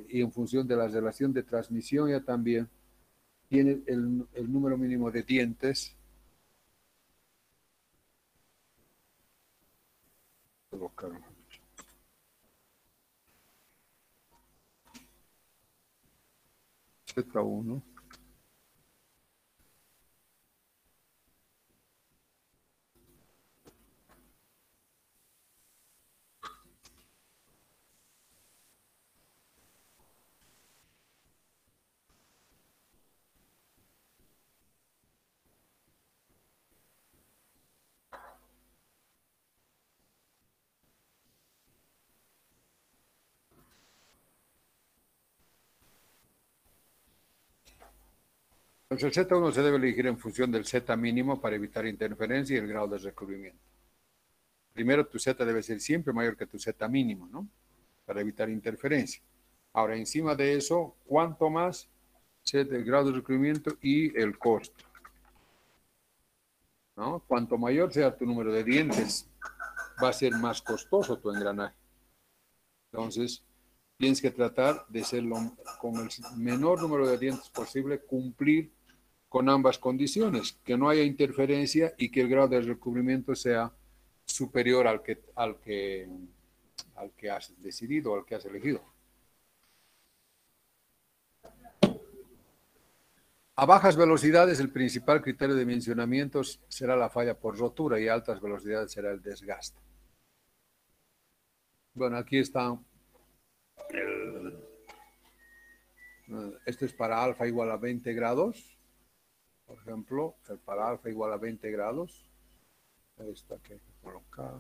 y en función de la relación de transmisión, ya también tiene el número mínimo de dientes. Z1. Entonces el Z1 se debe elegir en función del Z mínimo para evitar interferencia y el grado de recubrimiento. Primero, tu Z debe ser siempre mayor que tu Z mínimo, ¿no? Para evitar interferencia. Ahora, encima de eso, cuanto más Z, el grado de recubrimiento y el costo, ¿no? Cuanto mayor sea tu número de dientes, va a ser más costoso tu engranaje. Entonces, tienes que tratar de con el menor número de dientes posible, cumplir con ambas condiciones, que no haya interferencia y que el grado de recubrimiento sea superior al que has decidido, al que has elegido. A bajas velocidades, el principal criterio de dimensionamiento será la falla por rotura y a altas velocidades será el desgaste. Bueno, aquí está esto es para alfa igual a 20 grados. Por ejemplo, para alfa igual a 20 grados. Esta que hay que colocar.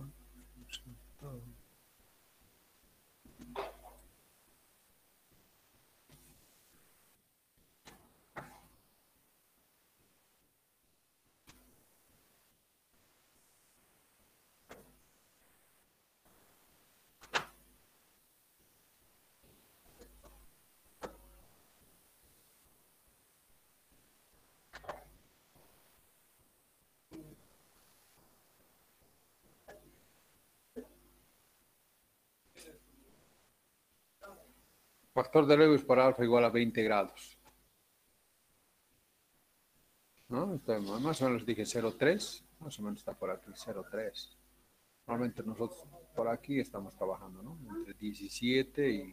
Factor de Lewis para alfa igual a 20 grados. ¿No? Más o menos dije 0,3. Más o menos está por aquí, 0,3. Normalmente nosotros por aquí estamos trabajando, ¿no? Entre 17 y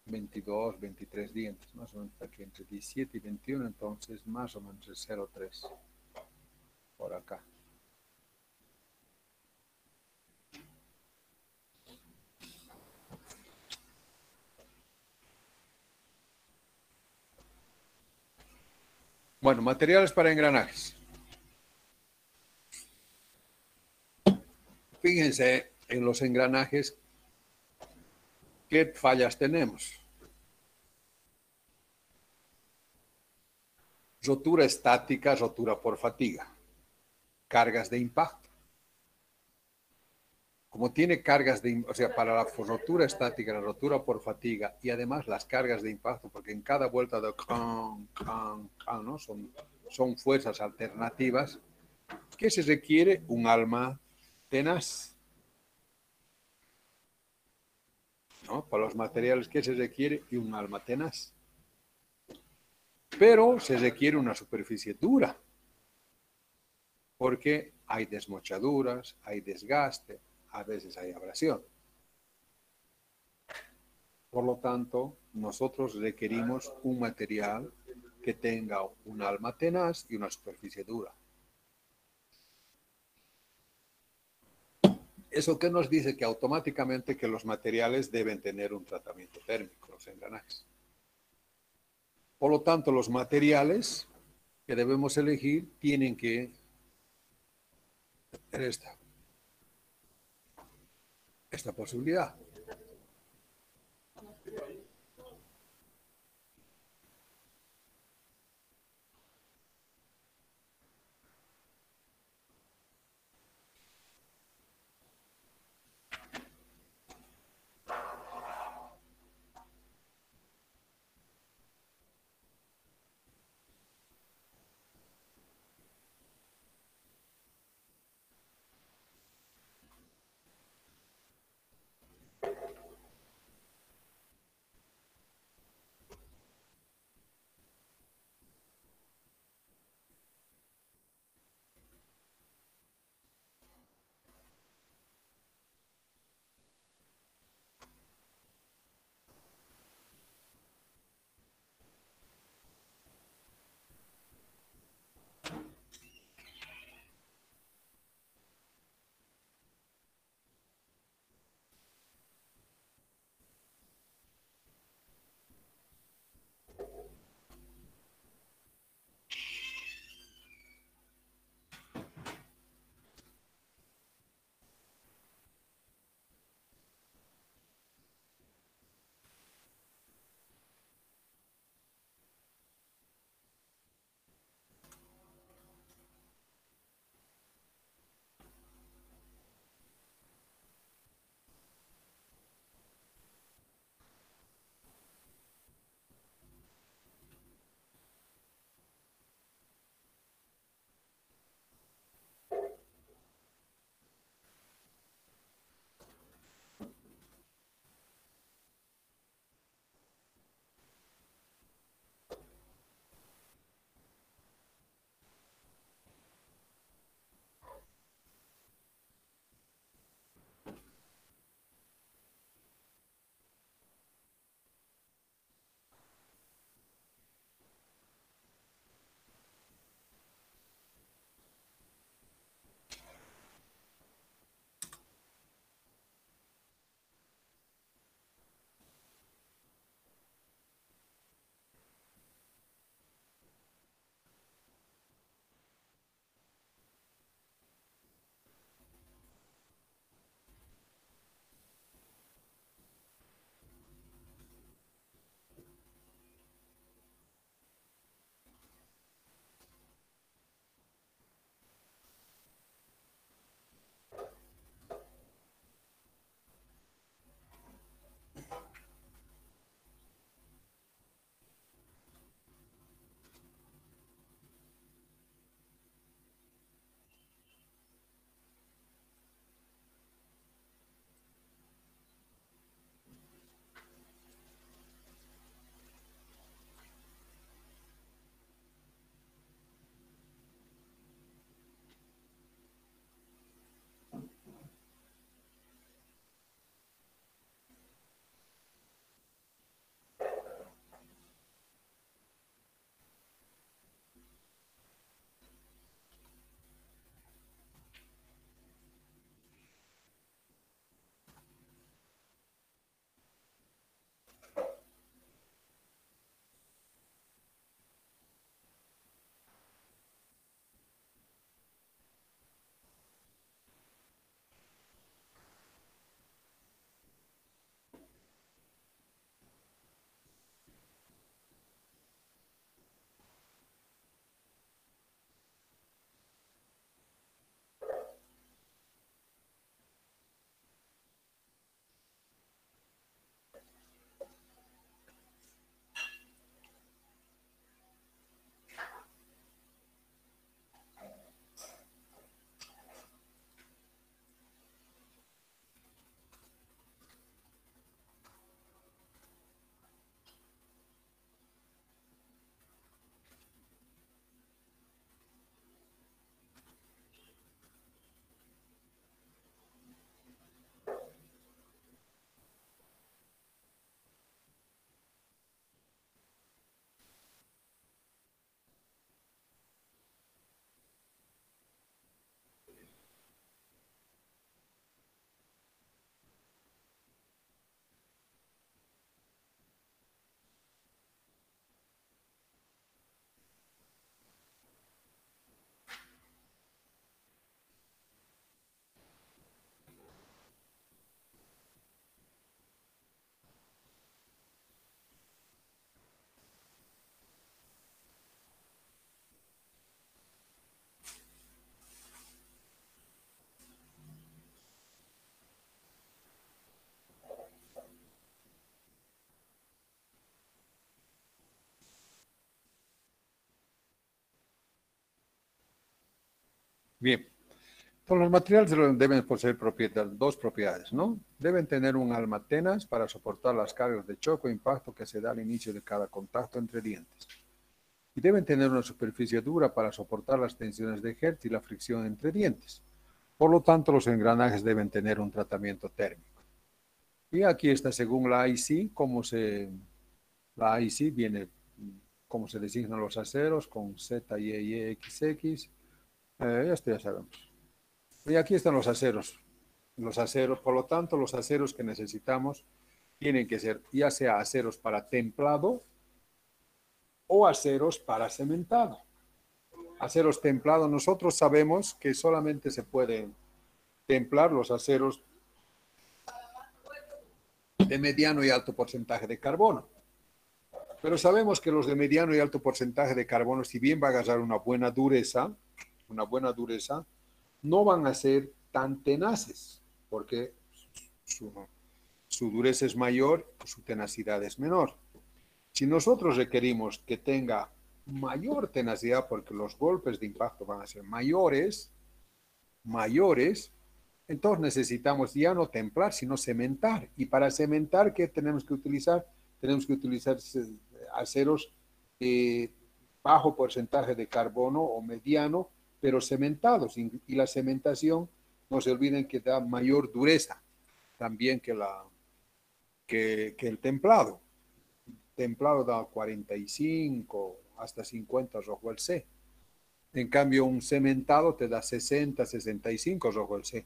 22, 23 dientes. Más o menos está aquí entre 17 y 21. Entonces más o menos es 0,3. Por acá. Bueno, materiales para engranajes. Fíjense en los engranajes qué fallas tenemos. Rotura estática, rotura por fatiga. Cargas de impacto. Como tiene cargas o sea, para la rotura estática, la rotura por fatiga y además las cargas de impacto, porque en cada vuelta de ¿no? son fuerzas alternativas, ¿qué se requiere? Un alma tenaz. ¿No? Para los materiales, ¿qué se requiere? Y un alma tenaz. Pero se requiere una superficie dura, porque hay desmochaduras, hay desgaste, a veces hay abrasión. Por lo tanto, nosotros requerimos un material que tenga un alma tenaz y una superficie dura. ¿Eso qué nos dice? Que automáticamente que los materiales deben tener un tratamiento térmico, los engranajes. Por lo tanto, los materiales que debemos elegir tienen que tener esta posibilidad. Bien. Entonces, los materiales deben poseer dos propiedades, ¿no? Deben tener un alma tenaz para soportar las cargas de choque o impacto que se da al inicio de cada contacto entre dientes. Y deben tener una superficie dura para soportar las tensiones de Hertz y la fricción entre dientes. Por lo tanto, los engranajes deben tener un tratamiento térmico. Y aquí está, según la IC, la IC viene, cómo se designan los aceros, con Z, Y, XX. Esto ya sabemos. Y aquí están los aceros. Los aceros, por lo tanto, los aceros que necesitamos tienen que ser ya sea aceros para templado o aceros para cementado. Aceros templados, nosotros sabemos que solamente se pueden templar los aceros de mediano y alto porcentaje de carbono. Pero sabemos que los de mediano y alto porcentaje de carbono, si bien va a agarrar una buena dureza, no van a ser tan tenaces, porque su dureza es mayor, su tenacidad es menor. Si nosotros requerimos que tenga mayor tenacidad, porque los golpes de impacto van a ser mayores, entonces necesitamos ya no templar, sino cementar. Y para cementar, ¿qué tenemos que utilizar? Tenemos que utilizar aceros bajo porcentaje de carbono o mediano, pero cementados. Y la cementación, no se olviden que da mayor dureza también que el templado. Templado da 45 hasta 50 rojo el C. En cambio, un cementado te da 60, 65 rojo el C.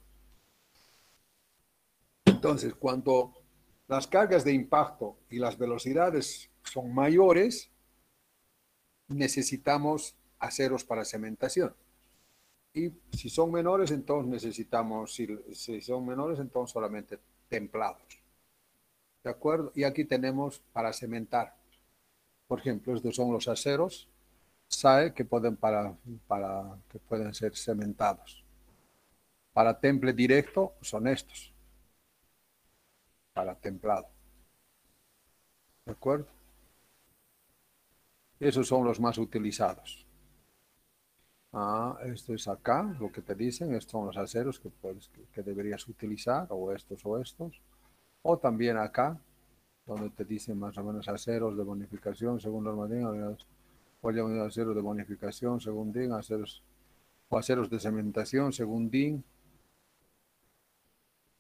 Entonces, cuando las cargas de impacto y las velocidades son mayores, necesitamos aceros para cementación. Y si son menores, entonces necesitamos, si son menores, entonces solamente templados. ¿De acuerdo? Y aquí tenemos para cementar. Por ejemplo, estos son los aceros SAE que que pueden ser cementados. Para temple directo son estos. Para templado. ¿De acuerdo? Esos son los más utilizados. Esto es acá, lo que te dicen, estos son los aceros que deberías utilizar, o estos. O también acá, donde te dicen más o menos aceros de bonificación según normativa, o aceros de bonificación según DIN, o aceros de cementación según DIN.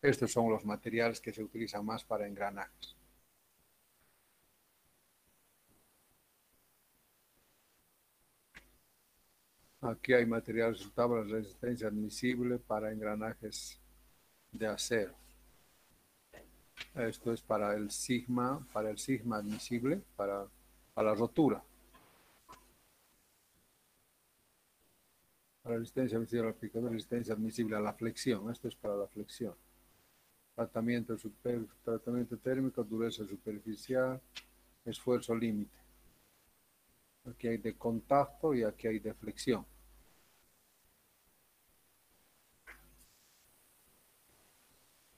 Estos son los materiales que se utilizan más para engranajes. Aquí hay material resultado de resistencia admisible para engranajes de acero. Esto es para el sigma admisible, para la rotura. Para resistencia admisible al picador, resistencia admisible a la flexión. Esto es para la flexión. Tratamiento térmico, dureza superficial, esfuerzo límite. Aquí hay de contacto y aquí hay de flexión.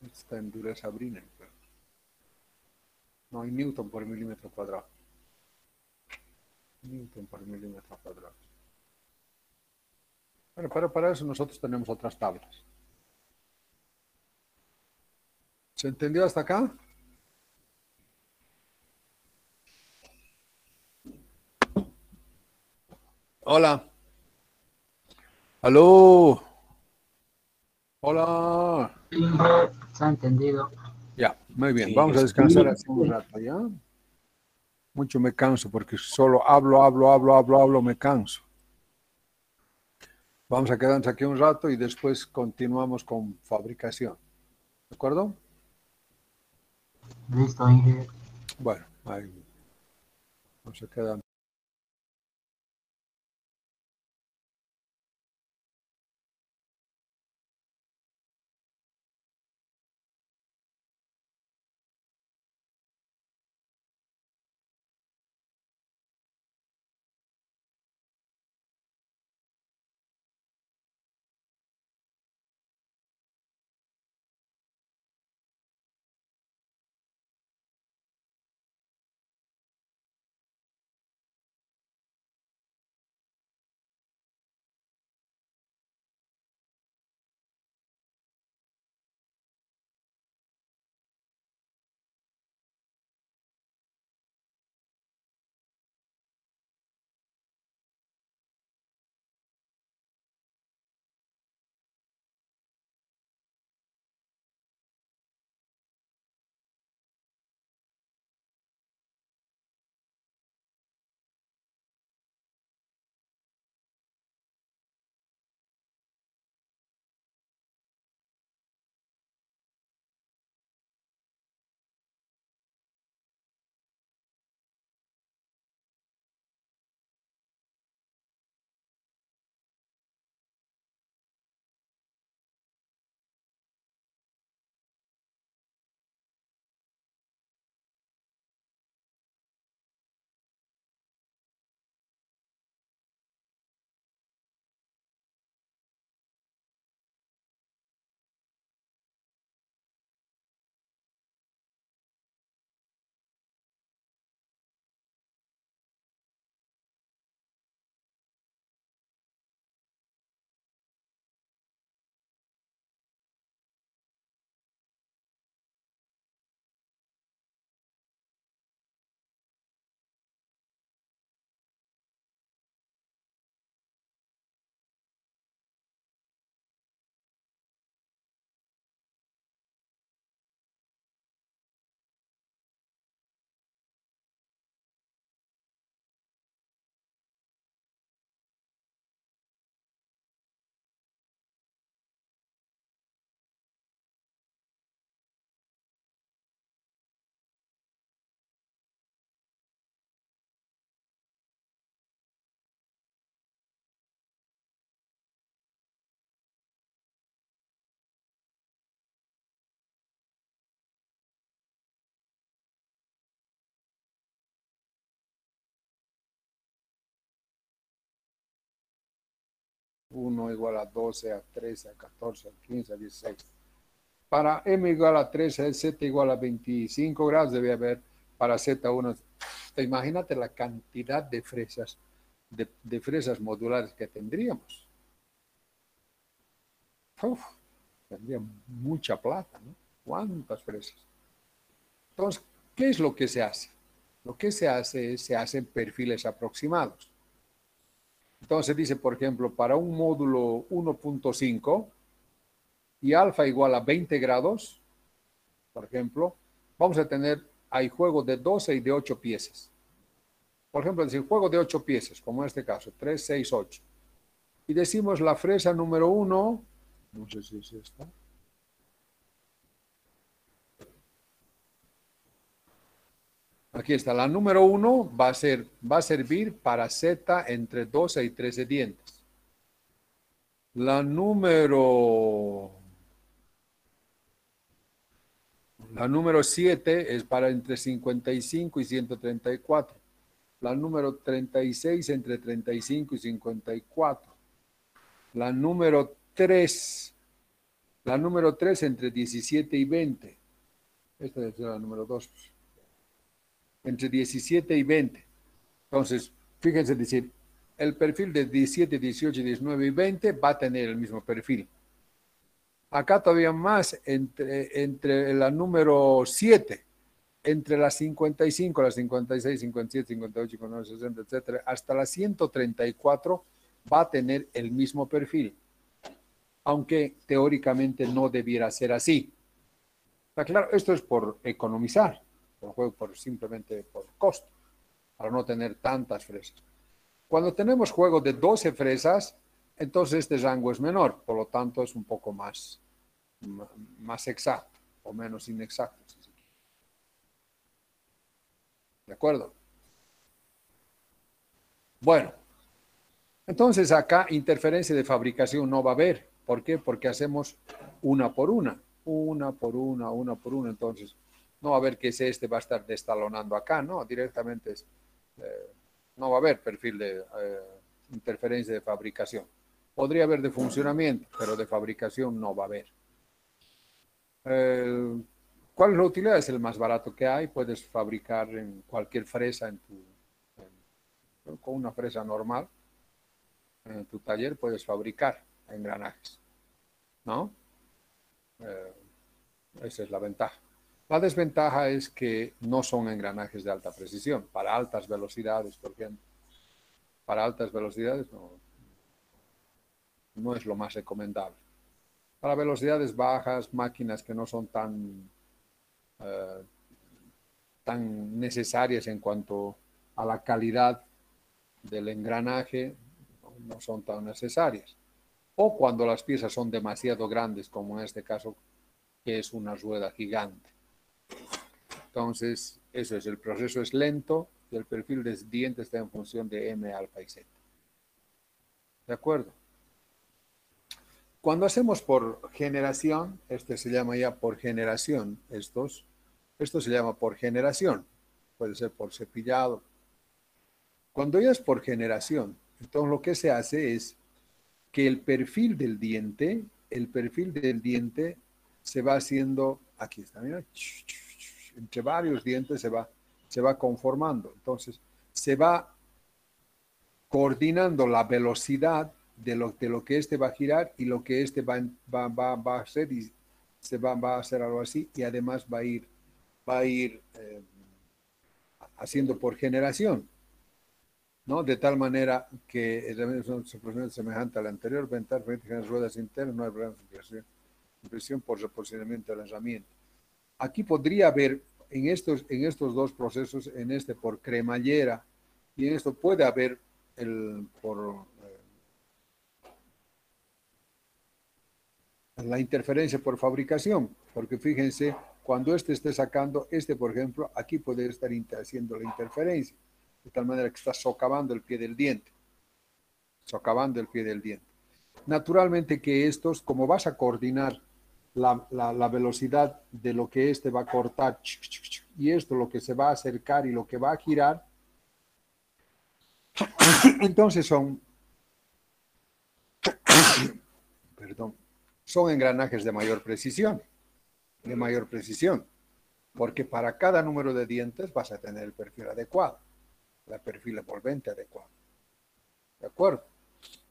Está en dureza Brinell. No hay Newton por milímetro cuadrado. Newton por milímetro cuadrado. Bueno, pero para eso nosotros tenemos otras tablas. ¿Se entendió hasta acá? Hola. Aló. Hola. Se ha entendido. Ya, muy bien. Sí, Vamos a descansar así un rato, ¿ya? Mucho me canso porque solo hablo, me canso. Vamos a quedarnos aquí un rato y después continuamos con fabricación. ¿De acuerdo? Listo, Inge. Bueno, ahí vamos a quedar. 1 igual a 12, a 13, a 14, a 15, a 16. Para m igual a 13, z igual a 25 grados debe haber para z1. Imagínate la cantidad de fresas, de fresas modulares que tendríamos. Uf, tendría mucha plata, ¿no? ¿Cuántas fresas? Entonces, ¿qué es lo que se hace? Lo que se hace es, se hacen perfiles aproximados. Entonces dice, por ejemplo, para un módulo 1.5 y alfa igual a 20 grados, por ejemplo, vamos a tener, hay juegos de 12 y de 8 piezas. Por ejemplo, decir juego de 8 piezas, como en este caso, 3, 6, 8. Y decimos la fresa número 1, no sé si es esta. Aquí está, la número 1 va a servir para Z entre 12 y 13 dientes. La número 7 es para entre 55 y 134. La número 36 entre 35 y 54. La número 3 entre 17 y 20. Esta es la número 2. Entre 17 y 20. Entonces, fíjense decir, el perfil de 17, 18, 19 y 20 va a tener el mismo perfil. Acá todavía más, entre la número 7, entre las 55, las 56, 57, 58, 59, 60, etcétera, hasta las 134 va a tener el mismo perfil. Aunque teóricamente no debiera ser así. Está claro, esto es por economizar, simplemente por costo, para no tener tantas fresas. Cuando tenemos juegos de 12 fresas, entonces este rango es menor, por lo tanto es un poco más exacto o menos inexacto. ¿De acuerdo? Bueno, entonces acá interferencia de fabricación no va a haber. ¿Por qué? Porque hacemos una por una. Entonces, no va a haber que este va a estar destalonando acá, no, directamente no va a haber perfil de interferencia de fabricación. Podría haber de funcionamiento, pero de fabricación no va a haber. ¿Cuál es la utilidad? Es el más barato que hay. Puedes fabricar en cualquier fresa, con una fresa normal, en tu taller puedes fabricar engranajes, ¿no? Esa es la ventaja. La desventaja es que no son engranajes de alta precisión. Para altas velocidades, por ejemplo. Para altas velocidades no es lo más recomendable. Para velocidades bajas, máquinas que no son tan necesarias en cuanto a la calidad del engranaje, no son tan necesarias. O cuando las piezas son demasiado grandes, como en este caso, que es una rueda gigante. Entonces, eso es, el proceso es lento y el perfil de diente está en función de M, alfa y Z. ¿De acuerdo? Cuando hacemos por generación, este se llama ya por generación, esto se llama por generación, puede ser por cepillado. Cuando ya es por generación, entonces lo que se hace es que el perfil del diente se va haciendo, aquí está, mira, entre varios dientes se va conformando. Entonces, se va coordinando la velocidad de lo que este va a girar y lo que este va a hacer, y va a hacer algo así, y además va a ir haciendo por generación, ¿no? De tal manera que es un semejante al anterior, ventaja frente a las ruedas internas, no hay problemas de impresión por reposicionamiento de la herramienta. Aquí podría haber, en estos dos procesos, en este por cremallera, y en esto puede haber la interferencia por fabricación, porque fíjense, cuando este esté sacando, por ejemplo, aquí puede estar haciendo la interferencia, de tal manera que está socavando el pie del diente. Naturalmente que estos, como vas a coordinar la velocidad de lo que este va a cortar, y esto lo que se va a acercar y lo que va a girar, entonces son son engranajes de mayor precisión, porque para cada número de dientes vas a tener el perfil adecuado, la perfil envolvente adecuado. ¿De acuerdo?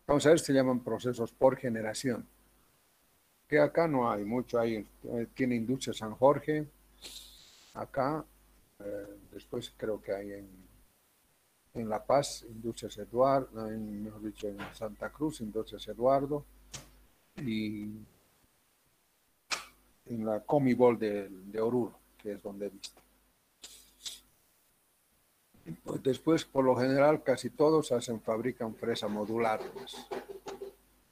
Vamos a ver, se llaman procesos por generación, que acá no hay mucho, tiene Industria San Jorge, acá, después creo que hay en La Paz, Industrias Eduardo, mejor dicho, en Santa Cruz, Industrias Eduardo, y en la Comibol de Oruro, que es donde he visto. Pues después, por lo general, casi todos fabrican fresa modular, pues,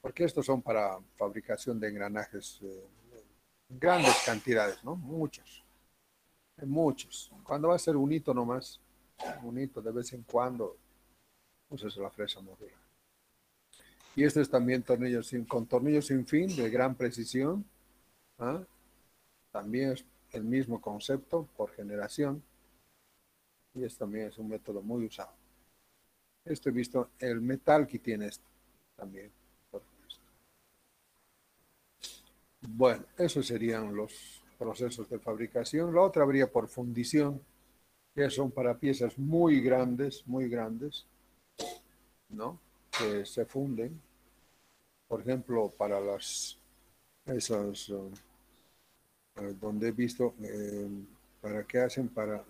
porque estos son para fabricación de engranajes en grandes cantidades, ¿no? Muchos. Cuando va a ser un hito nomás, un hito de vez en cuando, usas la fresa modular. Y este es también con tornillos sin fin, de gran precisión. ¿Ah? También es el mismo concepto por generación. Y esto también es un método muy usado. Esto he visto, el metal que tiene esto también. Bueno, esos serían los procesos de fabricación. La otra habría por fundición, que son para piezas muy grandes, ¿no? Que se funden. Por ejemplo, para esos, donde he visto, para qué hacen, para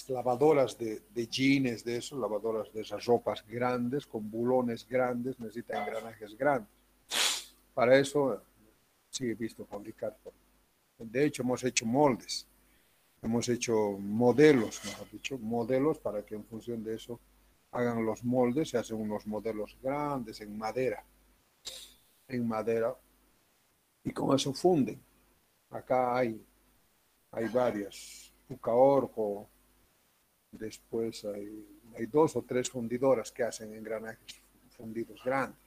lavadoras de jeans, de eso, lavadoras de esas ropas grandes, con bulones grandes, necesitan engranajes grandes. Para eso, sí he visto fabricar. De hecho, hemos hecho moldes, hemos hecho modelos, mejor dicho, modelos para que en función de eso hagan los moldes, se hacen unos modelos grandes en madera, y con eso funden. Acá hay varias, Ucaorco, después hay 2 o 3 fundidoras que hacen engranajes fundidos grandes.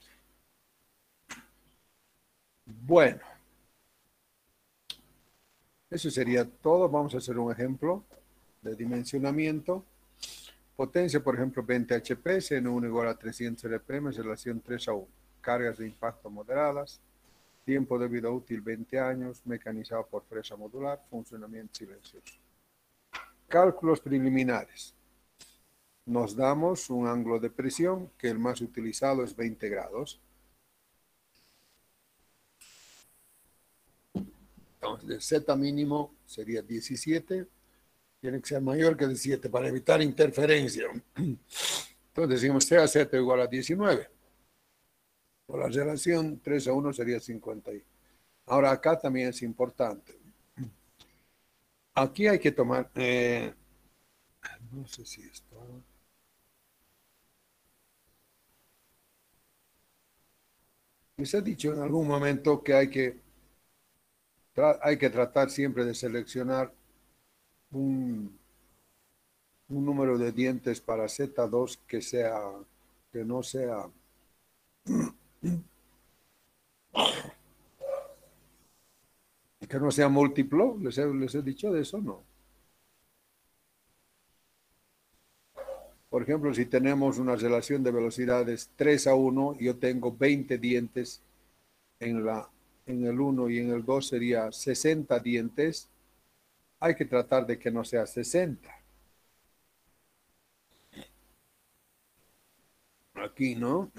Bueno, eso sería todo. Vamos a hacer un ejemplo de dimensionamiento. Potencia, por ejemplo, 20 HP, N1 igual a 300 RPM, relación 3:1. Cargas de impacto moderadas. Tiempo de vida útil 20 años, mecanizado por fresa modular, funcionamiento silencioso. Cálculos preliminares. Nos damos un ángulo de presión, que el más utilizado es 20 grados. Entonces, Z mínimo sería 17. Tiene que ser mayor que 17 para evitar interferencia. Entonces decimos Z igual a 19. Por la relación 3:1 sería 50. Ahora acá también es importante. Aquí hay que tomar, no sé si esto. Les he dicho en algún momento que hay que tratar siempre de seleccionar un número de dientes para Z2 que no sea múltiplo. Les he dicho de eso, ¿no? Por ejemplo, si tenemos una relación de velocidades 3:1, yo tengo 20 dientes en el 1 y en el 2 sería 60 dientes. Hay que tratar de que no sea 60. Aquí, ¿no?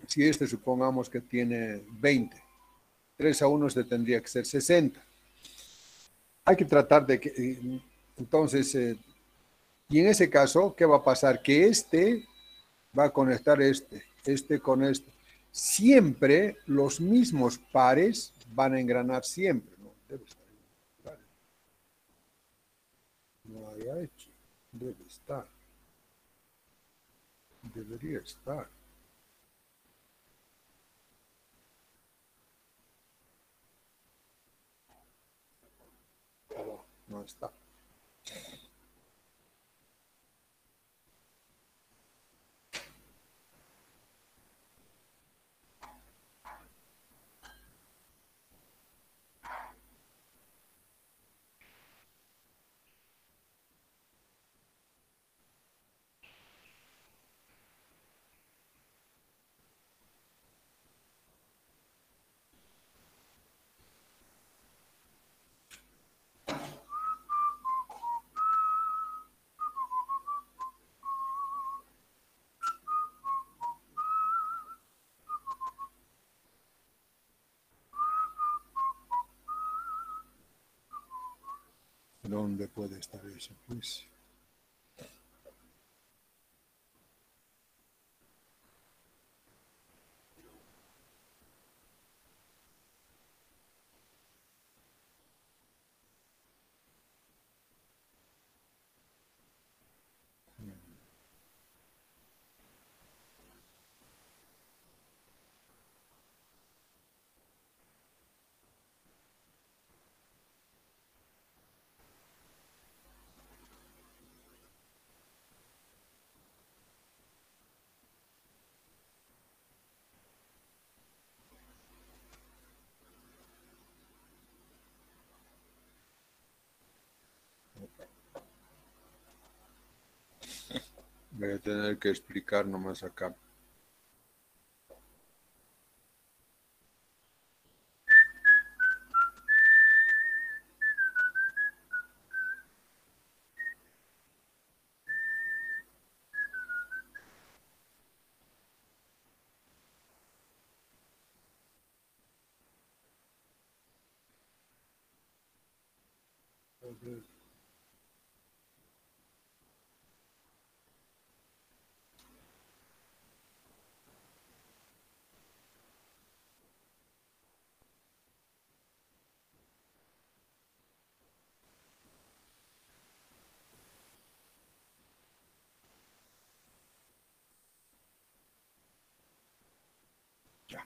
Si supongamos que tiene 20, 3:1 tendría que ser 60. Hay que tratar de que, entonces, y en ese caso, ¿qué va a pasar? Que va a conectar este con este. Siempre los mismos pares van a engranar siempre, ¿no? Debe estar. No haya hecho. Debe estar. Debería estar. Pero no está. ¿Dónde puede estar eso? Pues voy a tener que explicar nomás acá. Ya.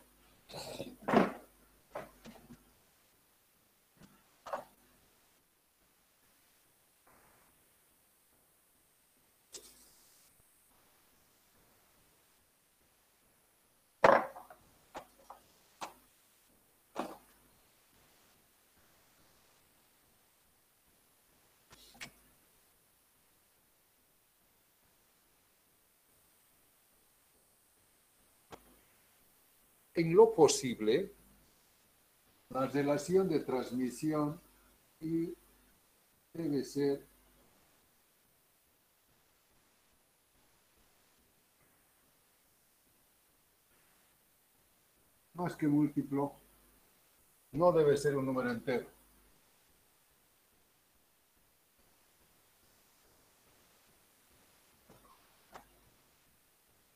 En lo posible, la relación de transmisión y debe ser más que múltiplo, no debe ser un número entero.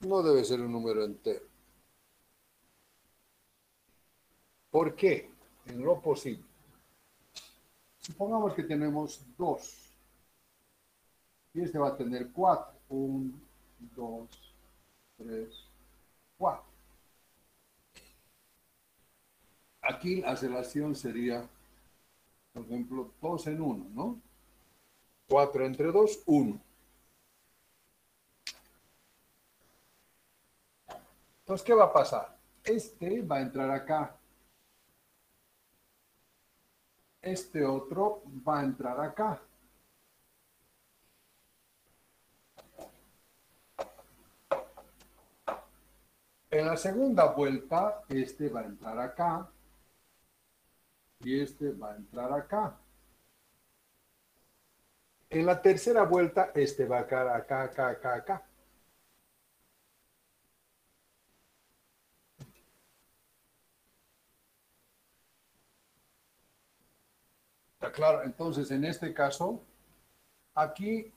No debe ser un número entero. ¿Por qué? En lo posible. Supongamos que tenemos 2 y este va a tener 4. 1, 2, 3, 4. Aquí la relación sería, por ejemplo, 2 en 1, ¿no? 4 entre 2, 1. Entonces, ¿qué va a pasar? Este va a entrar acá. Este otro va a entrar acá. En la segunda vuelta, este va a entrar acá y este va a entrar acá. En la tercera vuelta, este va a caer acá, acá, acá, acá. ¿Está claro? Entonces, en este caso, aquí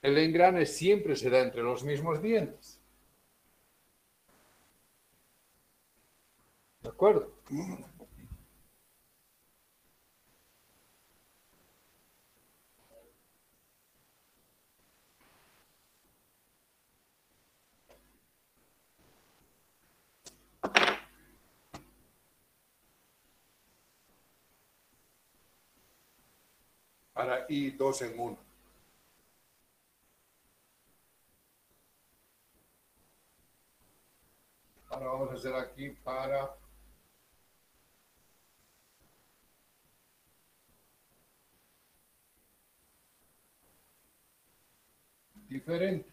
el engrane siempre se da entre los mismos dientes. ¿De acuerdo? Para I 2 en 1. Ahora vamos a hacer aquí para diferente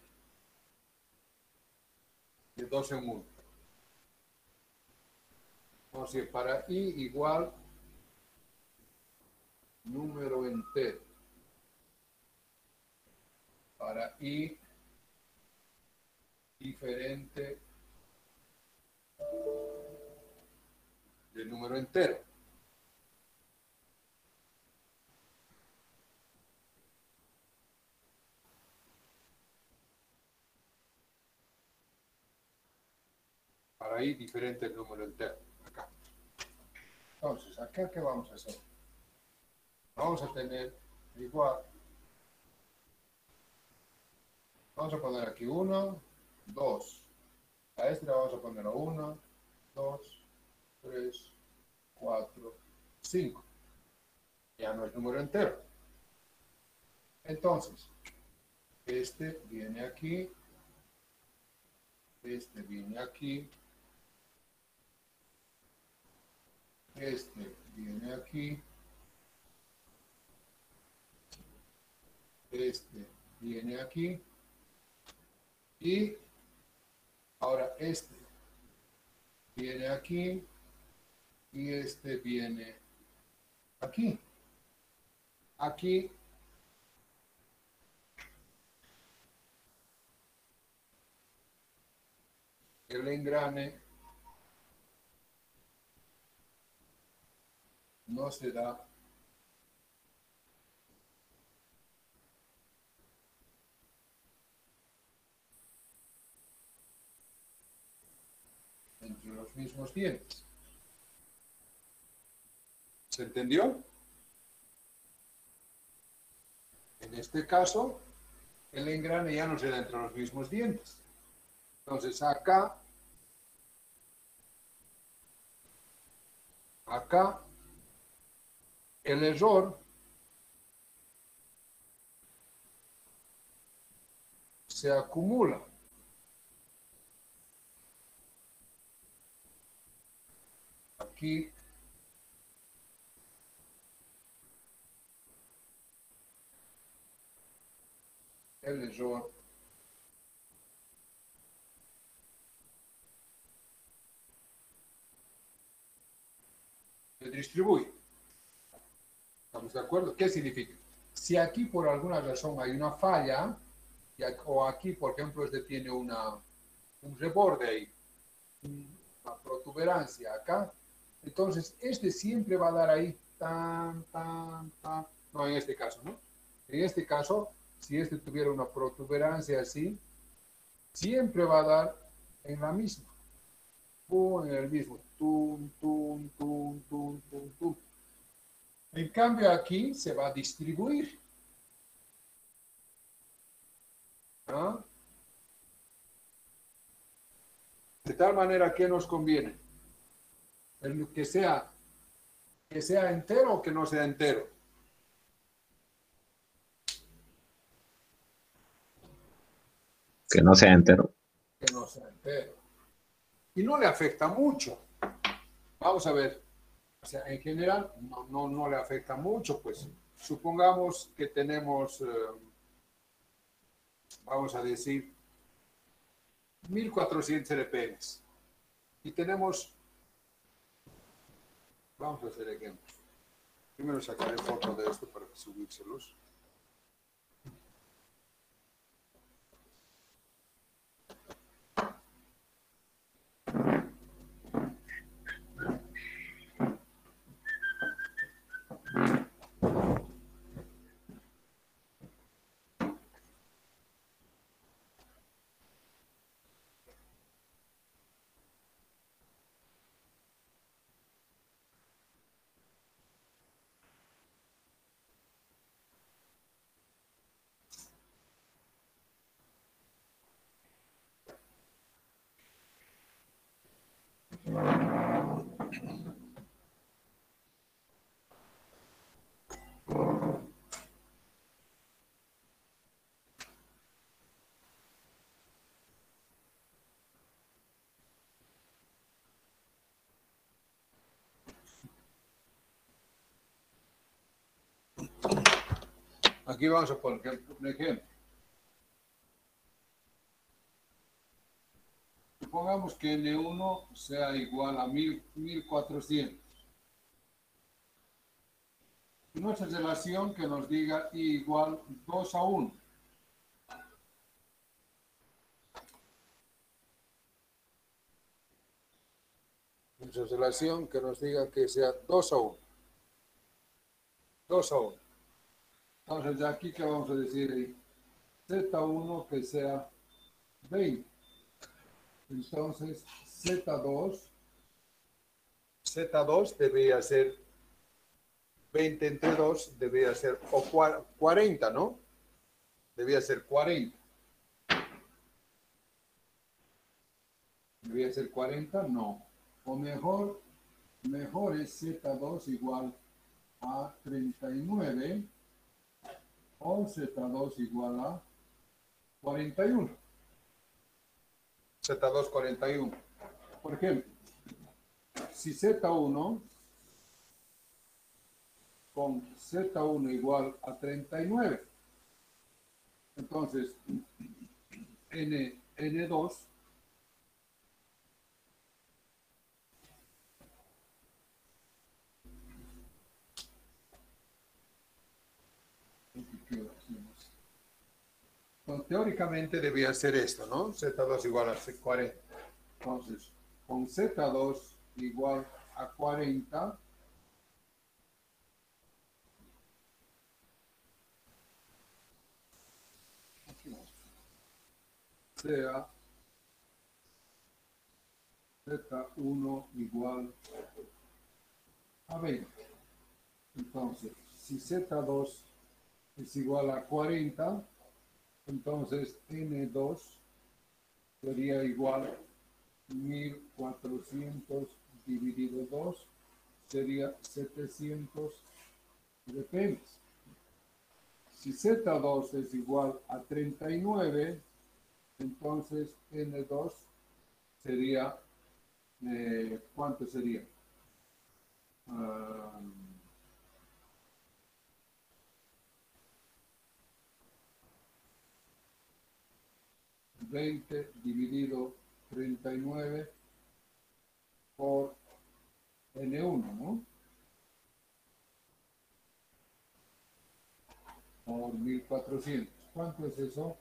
de 2 en 1. Vamos a ir para i igual número entero. Para i diferente de número entero. Para i diferente del número entero. Acá. Entonces, acá, ¿qué vamos a hacer? Vamos a tener igual. Vamos a poner aquí 1, 2. A este le vamos a poner 1, 2, 3, 4, 5. Ya no es número entero. Entonces, este viene aquí. Este viene aquí. Este viene aquí. Este viene aquí. Y ahora este viene aquí. Y este viene aquí. Aquí el engrane no se da entre los mismos dientes. ¿Se entendió? En este caso, el engrane ya no se da entre los mismos dientes. Entonces acá el error se acumula. Aquí el error se distribuye. ¿Estamos de acuerdo? ¿Qué significa? Si aquí por alguna razón hay una falla, o aquí, por ejemplo, este tiene un reborde ahí, una protuberancia acá, entonces este siempre va a dar ahí, tan, tan, tan. No, en este caso, ¿no? En este caso, si este tuviera una protuberancia así, siempre va a dar en la misma. En el mismo. Tum, tum, tum, tum, tum, tum. En cambio aquí se va a distribuir. ¿Ah? De tal manera que nos conviene. Que sea entero o que no sea entero. Que no sea entero. Que no sea entero. Y no le afecta mucho. Vamos a ver. O sea, en general no le afecta mucho, pues supongamos que tenemos, vamos a decir, 1400 RPMs. Y tenemos, vamos a hacer ejemplos. Primero sacaré foto de esto para subírselos. Aquí vamos a poner un ejemplo. Supongamos que N1 sea igual a 1400. Nuestra relación que nos diga I igual 2 a 1. Nuestra relación que nos diga que sea 2 a 1. 2 a 1. Entonces, ya aquí que vamos a decir Z1 que sea 20. Entonces, Z2 debería ser 20 entre 2, debería ser o 40, ¿no? Debía ser 40. ¿Debía ser 40? No. O mejor es Z2 igual a 39 o Z2 igual a 41. Z2 41. Por ejemplo, si Z1 con Z1 igual a 39, entonces N2 Entonces, teóricamente debía ser esto, ¿no? Z2 igual a 40. Entonces, con Z2 igual a 40, sea Z1 igual a 20. Entonces, si Z2 es igual a 40, entonces N2 sería igual a 1400 dividido 2, sería 700 RPM. Si Z2 es igual a 39, entonces N2 sería, ¿cuánto sería? 20 dividido 39 por N1, ¿no? Por 1400. ¿Cuánto es eso?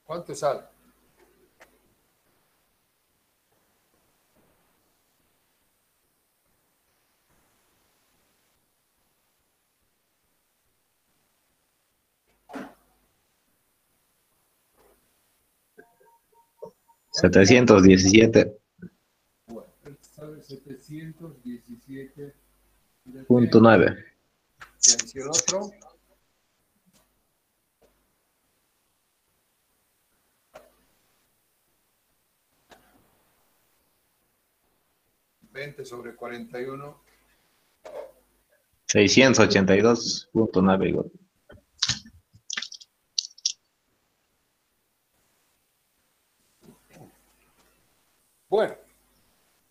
¿Cuánto sale? $717.9. Bueno, sale 717. ¿Y el otro? (20/41). 682.9 igual. Bueno,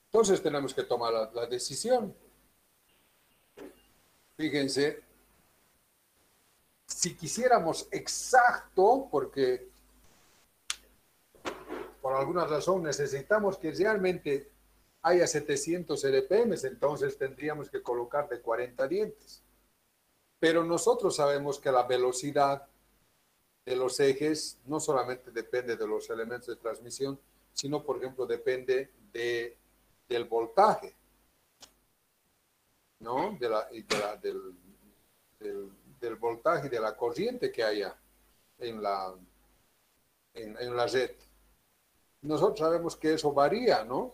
entonces tenemos que tomar la decisión. Fíjense, si quisiéramos exacto, porque por alguna razón necesitamos que realmente haya 700 RPM, entonces tendríamos que colocar de 40 dientes. Pero nosotros sabemos que la velocidad de los ejes no solamente depende de los elementos de transmisión, sino, por ejemplo, depende del voltaje, ¿no? Del voltaje de la corriente que haya en la red. Nosotros sabemos que eso varía, ¿no?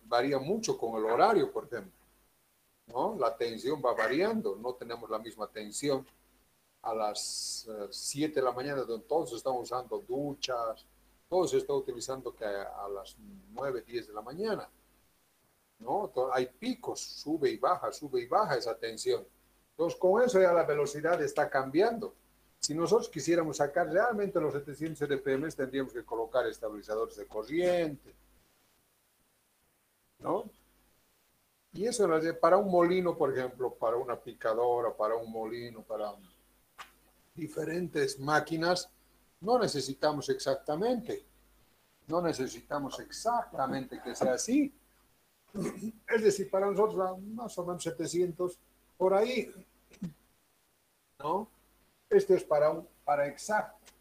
Varía mucho con el horario, por ejemplo, ¿no? La tensión va variando, no tenemos la misma tensión a las 7 de la mañana, donde todos estamos usando duchas, todo se está utilizando que a las 9, 10 de la mañana, ¿no? Hay picos, sube y baja esa tensión. Entonces, con eso ya la velocidad está cambiando. Si nosotros quisiéramos sacar realmente los 700 RPM, tendríamos que colocar estabilizadores de corriente, ¿no? Y eso para un molino, por ejemplo, para una picadora, para un molino, para diferentes máquinas, No necesitamos exactamente. No necesitamos exactamente que sea así. Es decir, para nosotros más o menos 700 por ahí, ¿no? Esto es para exacto.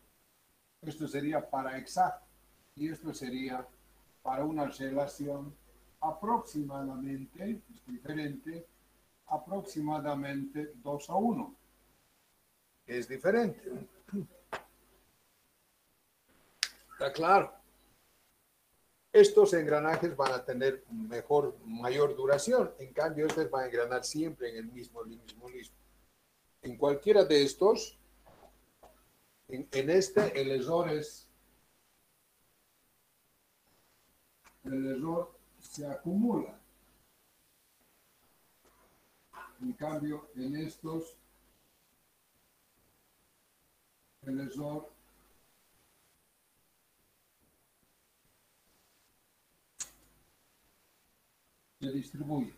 Esto sería para exacto. Y esto sería para una relación aproximadamente, es diferente, aproximadamente 2 a 1. Es diferente. ¿Está claro? Estos engranajes van a tener mayor duración. En cambio, estos van a engranar siempre en el mismo. En cualquiera de estos, en este, el error se acumula. En cambio, en estos, el error se distribuye.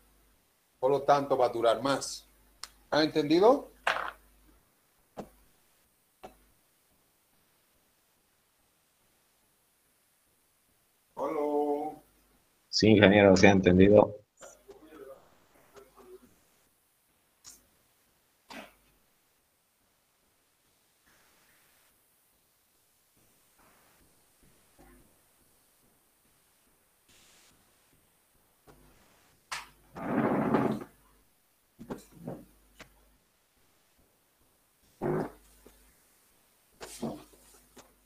Por lo tanto, va a durar más. ¿Ha entendido? Hola. Sí, ingeniero, se ha entendido.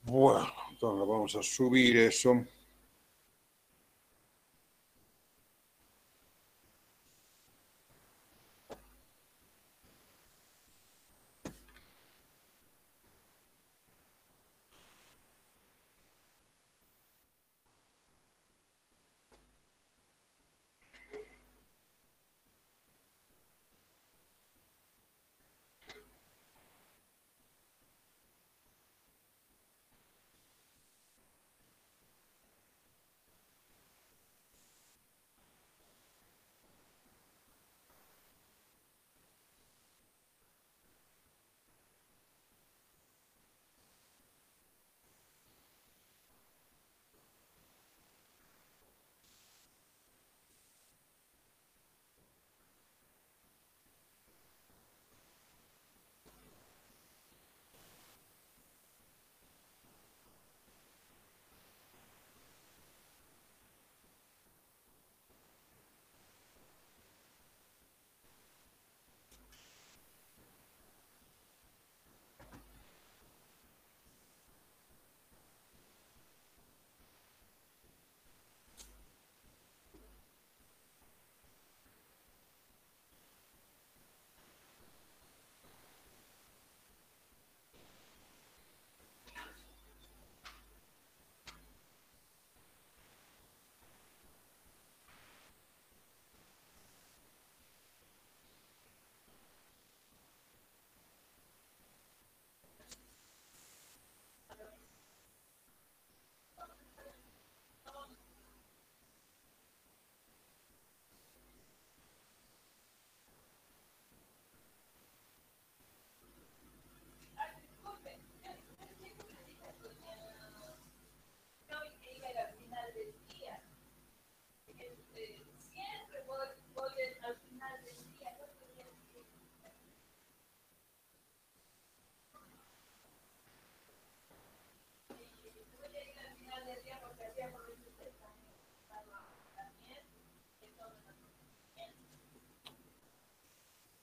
Bueno, entonces vamos a subir eso.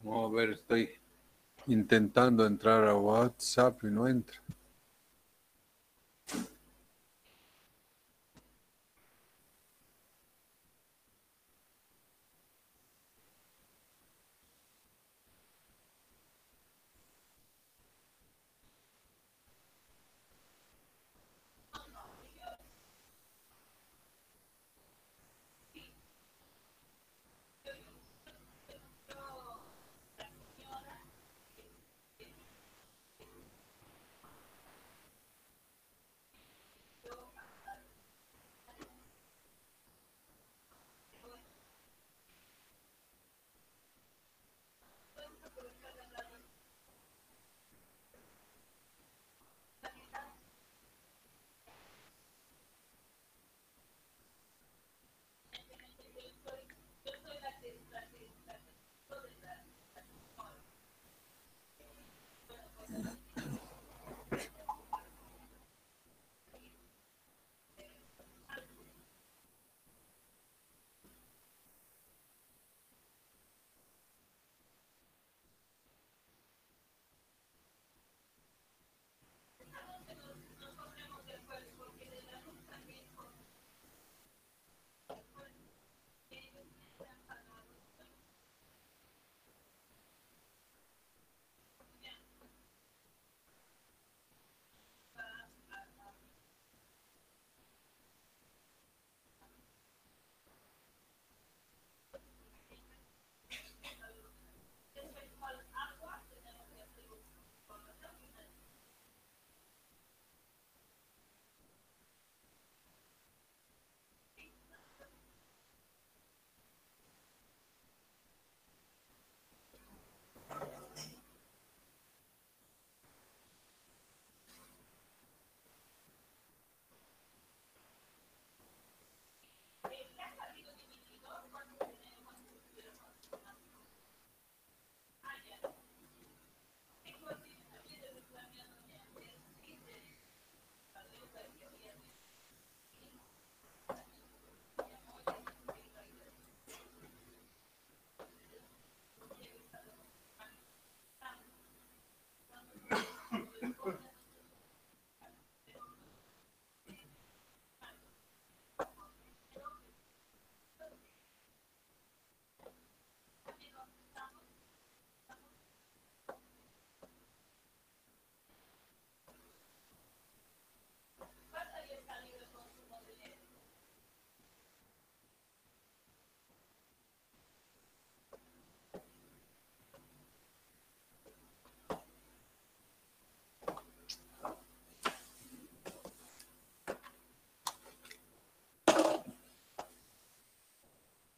Vamos a ver, estoy intentando entrar a WhatsApp y no entra.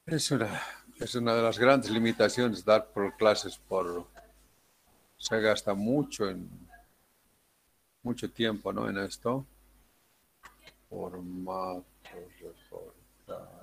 Es una de las grandes limitaciones dar por clases por se gasta mucho tiempo, ¿no? En esto. Formato, reportar.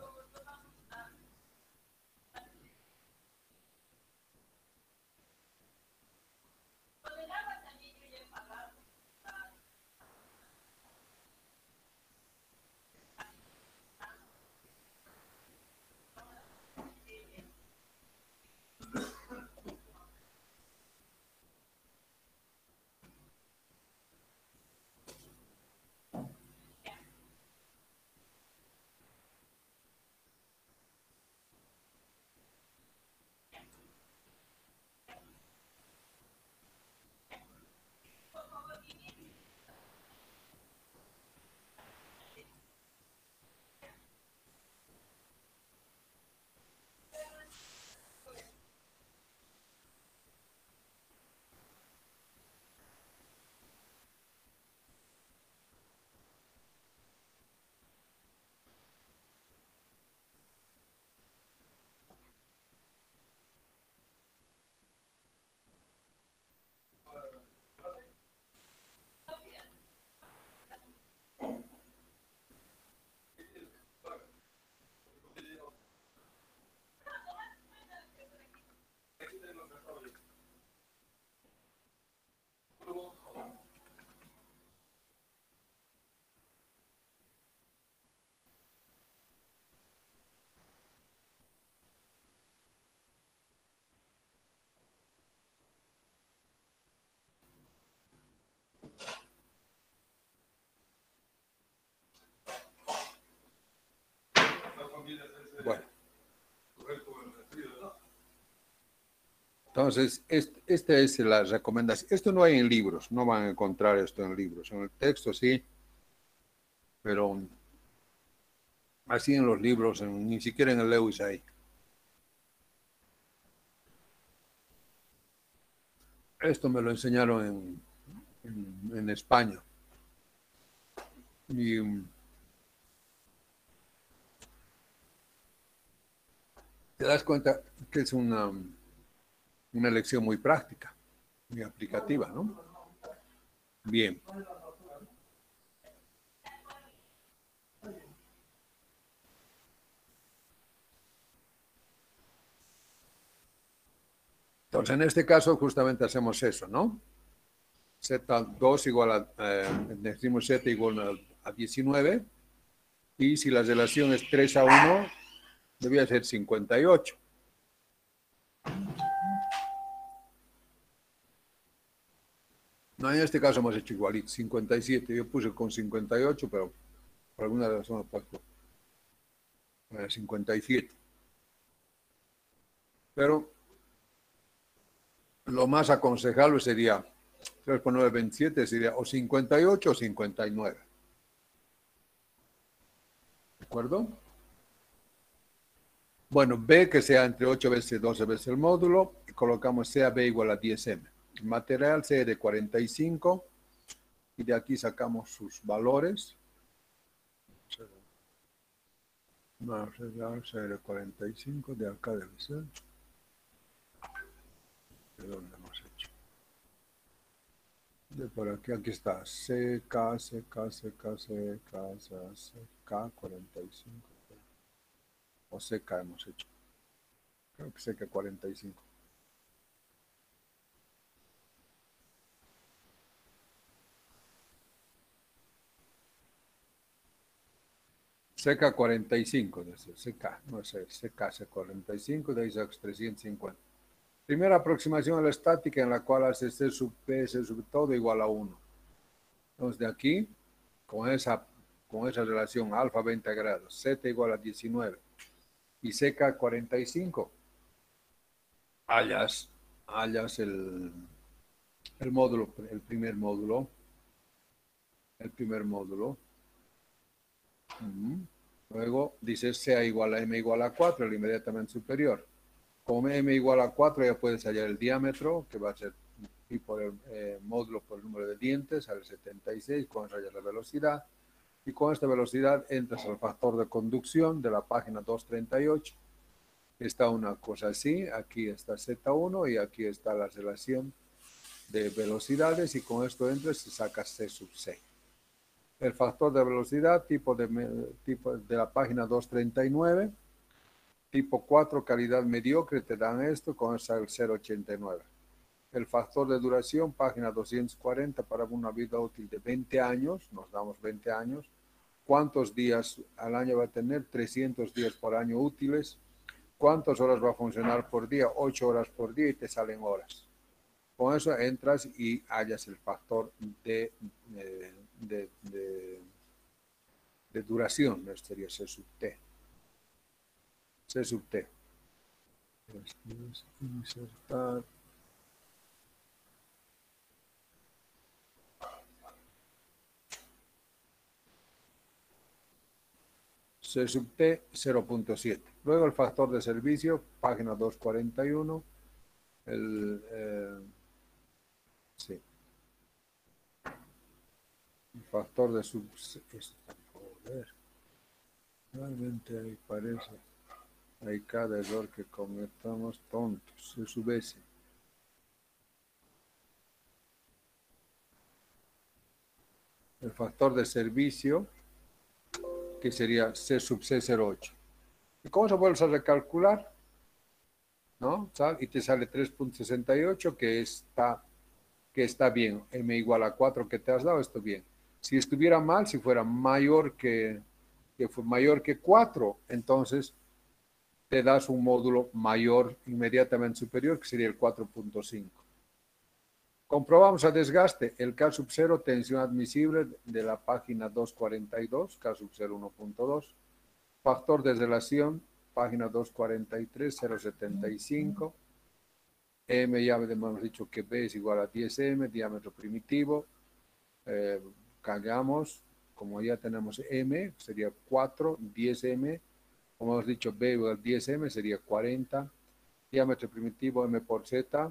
Bueno. Entonces, esta es la recomendación. Esto no hay en libros, no van a encontrar esto en libros. En el texto sí, pero así en los libros, ni siquiera en el Lewis hay. Esto me lo enseñaron en España. Y te das cuenta que es una lección muy práctica, muy aplicativa, ¿no? Bien. Entonces, en este caso, justamente hacemos eso, ¿no? Z2 igual decimos Z igual a 19, y si la relación es 3:1, debía ser 58. No, en este caso hemos hecho igualito, 57. Yo puse con 58, pero por alguna razón puesto 57. Pero lo más aconsejable sería 3 por 9, 27, sería o 58 o 59. ¿De acuerdo? Bueno, B que sea entre 8 veces 12 veces el módulo, y colocamos C a B igual a 10M. Material C de 45, y de aquí sacamos sus valores. Material C de 45, de acá debe ser. ¿De dónde hemos hecho? De por aquí está. CK, 45. O CK hemos hecho. Creo que CK 45. CK 45, CK, no sé, CK 45, de ahí sacas 350. Primera aproximación a la estática en la cual hace C sub P, C sub todo igual a 1. Entonces de aquí, con esa relación alfa 20 grados, Z igual a 19 y seca 45, hallas el módulo, el primer módulo. Luego dice sea igual a m igual a 4, el inmediatamente superior. Como m igual a 4 ya puedes hallar el diámetro, que va a ser pi por el módulo por el número de dientes, al 76, con eso hallas la velocidad. Y con esta velocidad entras al factor de conducción de la página 238. Está una cosa así, aquí está Z1 y aquí está la relación de velocidades y con esto entras y sacas C sub C. El factor de velocidad, tipo de la página 239, tipo 4, calidad mediocre, te dan esto, con eso el 0,89. El factor de duración, página 240, para una vida útil de 20 años, nos damos 20 años. ¿Cuántos días al año va a tener? 300 días por año útiles. ¿Cuántas horas va a funcionar por día? 8 horas por día y te salen horas. Con eso entras y hallas el factor de duración. Este sería C sub T. C sub T. Insertar. C sub T 0.7. Luego el factor de servicio, página 241. Sí. El factor de sub... Joder. Realmente ahí parece. Hay cada error que cometamos tontos. C sub S. El factor de servicio, que sería C sub C08. ¿Y cómo se vuelve a recalcular? ¿No? Y te sale 3.68, que está bien. M igual a 4 que te has dado, esto bien. Si estuviera mal, si fuera mayor que 4, entonces te das un módulo mayor, inmediatamente superior, que sería el 4.5. Comprobamos a desgaste el K sub 0, tensión admisible de la página 242, K sub 0 1.2. Factor de relación, página 243, 0.75. M ya hemos dicho que B es igual a 10M, diámetro primitivo. Cargamos, como ya tenemos M, sería 4, 10M. Como hemos dicho, B igual a 10M, sería 40. Diámetro primitivo M por Z.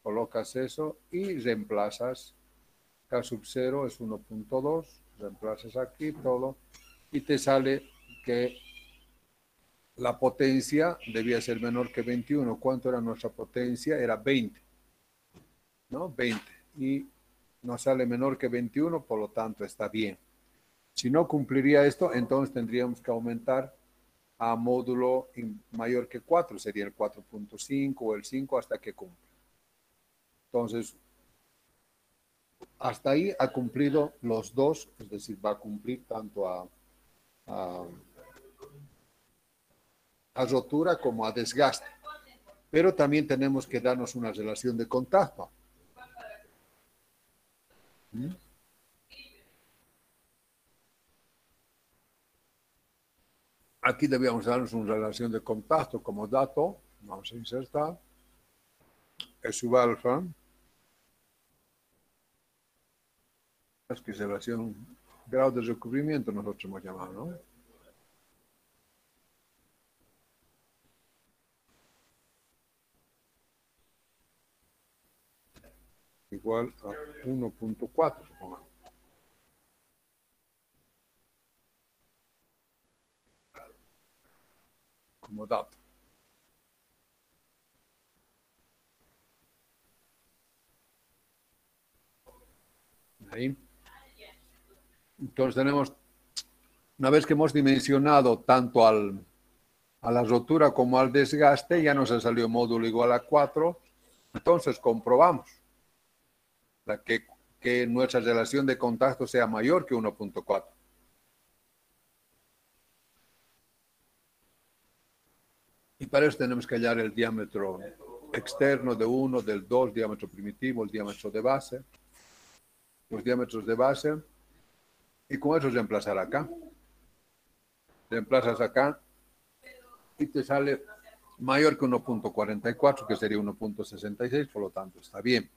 Colocas eso y reemplazas. K sub 0 es 1.2. Reemplazas aquí todo. Y te sale que la potencia debía ser menor que 21. ¿Cuánto era nuestra potencia? Era 20. ¿No? 20. Y nos sale menor que 21, por lo tanto está bien. Si no cumpliría esto, entonces tendríamos que aumentar a módulo mayor que 4. Sería el 4.5 o el 5 hasta que cumpla. Entonces, hasta ahí ha cumplido los dos, es decir, va a cumplir tanto a rotura como a desgaste. Pero también tenemos que darnos una relación de contacto. Aquí debíamos darnos una relación de contacto como dato. Vamos a insertar. Es sub alfa. Es que es relación, grado de recubrimiento nosotros hemos llamado, ¿no? Igual a 1.4, supongamos. Como dato. Ahí. Entonces tenemos, una vez que hemos dimensionado tanto a la rotura como al desgaste, ya nos ha salido módulo igual a 4. Entonces comprobamos que nuestra relación de contacto sea mayor que 1.4. Y para eso tenemos que hallar el diámetro externo de 1, del 2, diámetro primitivo, el diámetro de base, los diámetros de base, y con eso reemplazar acá. Reemplazas acá y te sale mayor que 1.44, que sería 1.66, por lo tanto está bien.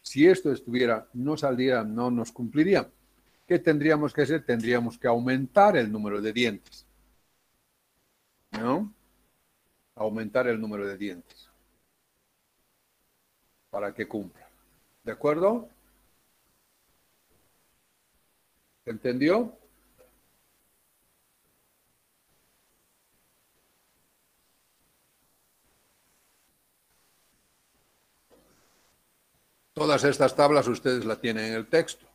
Si esto estuviera, no saldría, no nos cumpliría. ¿Qué tendríamos que hacer? Tendríamos que aumentar el número de dientes. ¿No? Aumentar el número de dientes. Para que cumpla. ¿De acuerdo? ¿Entendió? Todas estas tablas ustedes las tienen en el texto.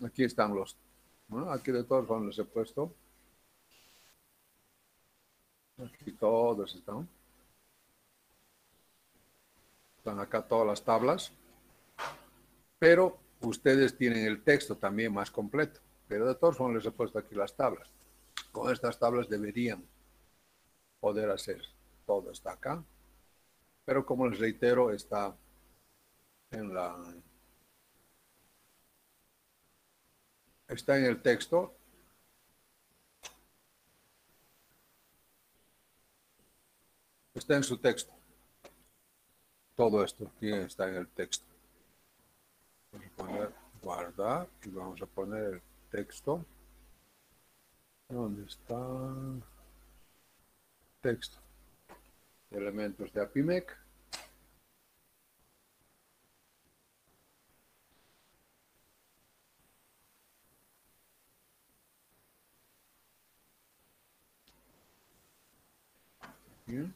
Aquí están los. ¿No? Aquí de todos los he puesto. Aquí todos están. Están acá todas las tablas. Pero ustedes tienen el texto también más completo. Pero de todos modos les he puesto aquí las tablas. Con estas tablas deberían poder hacer. Todo está acá. Pero como les reitero, está en está en el texto. Está en su texto. Todo esto aquí está en el texto. Vamos a poner guardar y vamos a poner el texto. ¿Dónde está? Texto. Elementos de APIMEC. Bien.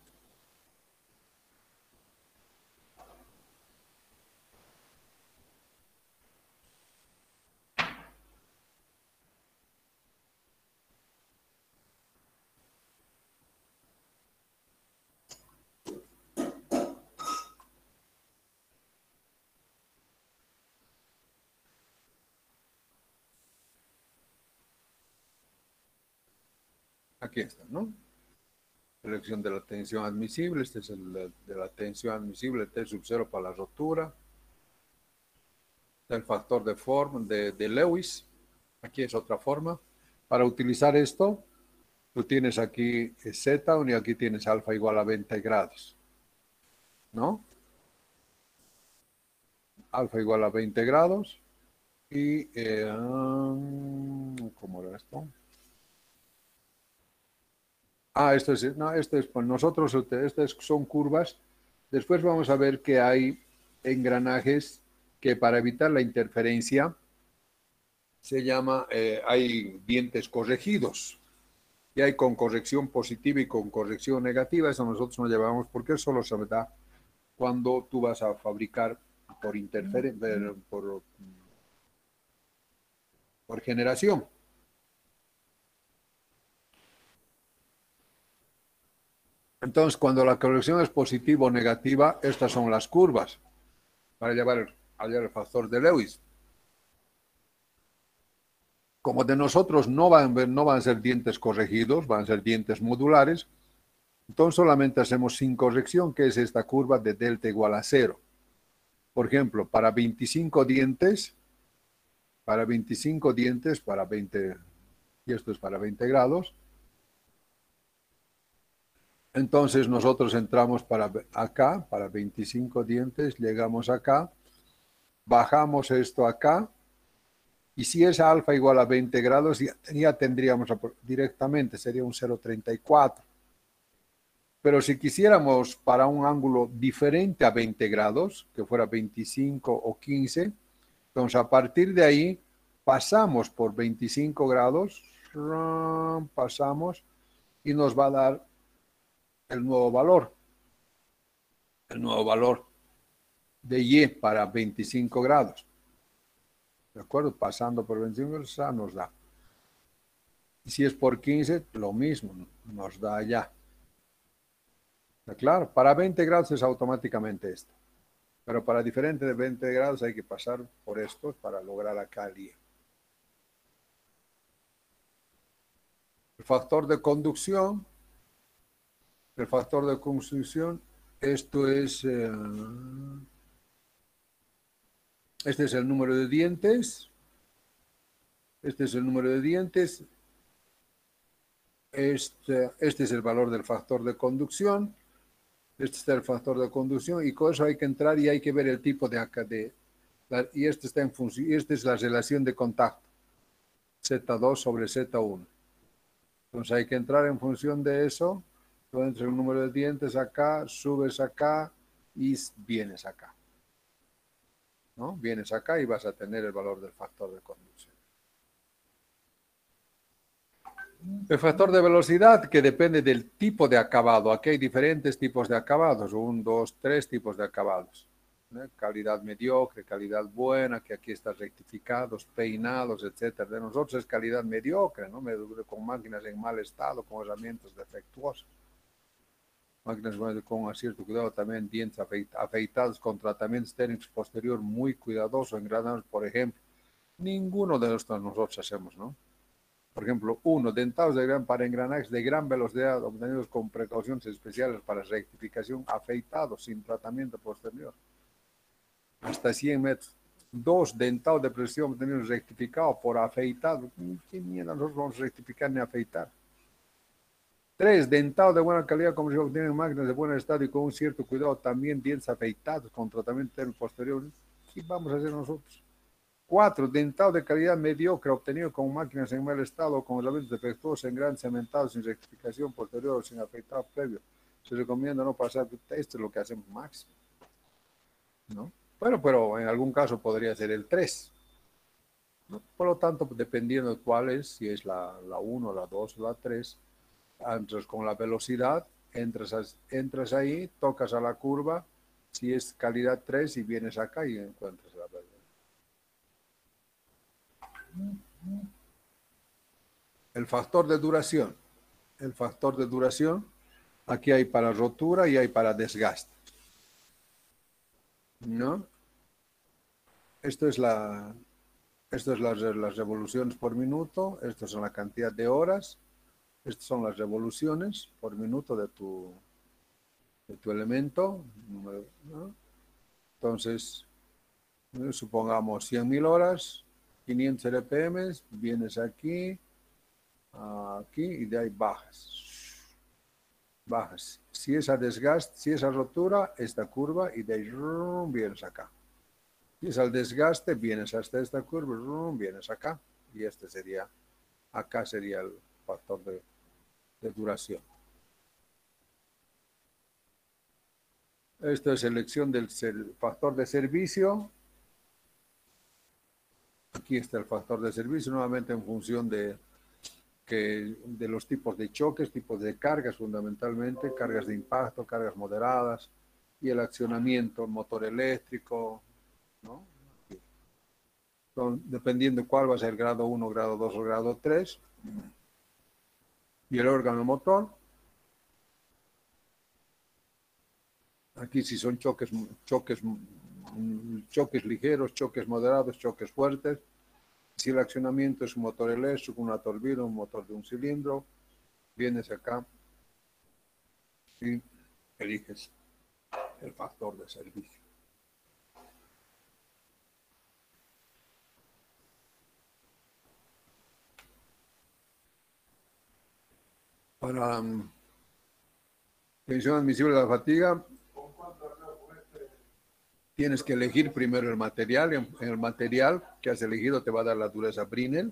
Aquí está, ¿no? Selección de la tensión admisible. Este es el de la tensión admisible, T sub 0 para la rotura. El factor de forma de Lewis. Aquí es otra forma. Para utilizar esto, tú tienes aquí Z y aquí tienes alfa igual a 20 grados. ¿No? Alfa igual a 20 grados. Y, ¿cómo era esto? Esto es, no, esto es, pues nosotros, estas son curvas. Después vamos a ver que hay engranajes que para evitar la interferencia se llama, hay dientes corregidos. Y hay con corrección positiva y con corrección negativa. Eso nosotros no llevamos porque eso solo se da cuando tú vas a fabricar por interferencia, por generación. Entonces, cuando la corrección es positiva o negativa, estas son las curvas para llevar el factor de Lewis. Como de nosotros no van a ser dientes corregidos, van a ser dientes modulares, entonces solamente hacemos sin corrección, que es esta curva de delta igual a 0. Por ejemplo, para 25 dientes, para 20, y esto es para 20 grados, entonces nosotros entramos para acá, para 25 dientes, llegamos acá, bajamos esto acá, y si es alfa igual a 20 grados, ya tendríamos directamente, sería un 0,34. Pero si quisiéramos para un ángulo diferente a 20 grados, que fuera 25 o 15, entonces a partir de ahí pasamos por 25 grados, pasamos y nos va a dar el nuevo valor de Y para 25 grados. ¿De acuerdo? Pasando por 25 grados nos da. Y si es por 15, lo mismo, nos da allá. ¿Está claro? Para 20 grados es automáticamente esto. Pero para diferente de 20 grados hay que pasar por esto para lograr acá el Y. El factor de conducción Esto es, este es el número de dientes. Este es el número de dientes. Este es el valor del factor de conducción. Este está el factor de conducción y con eso hay que entrar y hay que ver el tipo de acá y este está en función, y esta es la relación de contacto. Z2 sobre Z1. Entonces hay que entrar en función de eso. Tú entras el número de dientes acá, subes acá y vienes acá. ¿No? Vienes acá y vas a tener el valor del factor de conducción. El factor de velocidad que depende del tipo de acabado. Aquí hay diferentes tipos de acabados. 1, 2, 3 tipos de acabados. Calidad mediocre, calidad buena, que aquí están rectificados, peinados, etcétera. De nosotros es calidad mediocre, ¿no? Con máquinas en mal estado, con herramientas defectuosas. Máquinas con cierto cuidado también, dientes afeitados con tratamientos técnicos posterior muy cuidadoso, engranados, por ejemplo. Ninguno de estos nosotros hacemos, ¿no? Por ejemplo, dentados para engranajes de gran velocidad, obtenidos con precauciones especiales para rectificación, afeitados sin tratamiento posterior. Hasta 100 metros. 2, dentados de precisión obtenidos rectificados por afeitado. ¿Qué mierda nosotros vamos a rectificar ni afeitar? 3, dentados de buena calidad, como si obtienen máquinas de buen estado y con un cierto cuidado, también dientes afeitados con tratamiento posterior. ¿Qué vamos a hacer nosotros? 4, dentados de calidad mediocre, obtenidos con máquinas en mal estado, con herramientas defectuosas, en gran cementados, sin rectificación posterior o sin afeitado previo. Se recomienda no pasar. Esto es lo que hacemos máximo, ¿no? Bueno, pero en algún caso podría ser el 3, ¿no? Por lo tanto, dependiendo de cuál es, si es la 1, la 2 o la 3, entras con la velocidad, entras ahí, tocas a la curva, si es calidad 3 y vienes acá y encuentras la velocidad. El factor de duración. El factor de duración, aquí hay para rotura y hay para desgaste, ¿no? Esto es las revoluciones por minuto, esto son la cantidad de horas, estas son las revoluciones por minuto de tu elemento, ¿no? Entonces, supongamos 100.000 horas, 500 RPM, vienes aquí, aquí y de ahí bajas. Bajas. Si es a desgaste, si es a rotura, esta curva y de ahí vienes acá. Si es al desgaste, vienes hasta esta curva, vienes acá. Y este sería, acá sería el factor de duración. Esto es selección del factor de servicio. Aquí está el factor de servicio, nuevamente en función de los tipos de choques, tipos de cargas fundamentalmente, cargas de impacto, cargas moderadas y el accionamiento, motor eléctrico, ¿no? Dependiendo cuál va a ser grado 1, grado 2 o grado 3. Y el órgano motor. Aquí si son choques ligeros, choques moderados, choques fuertes. Si el accionamiento es un motor eléctrico, una turbina, un motor de un cilindro, vienes acá y eliges el factor de servicio. Para tensión admisible de la fatiga, tienes que elegir primero el material. En el material que has elegido te va a dar la dureza Brinell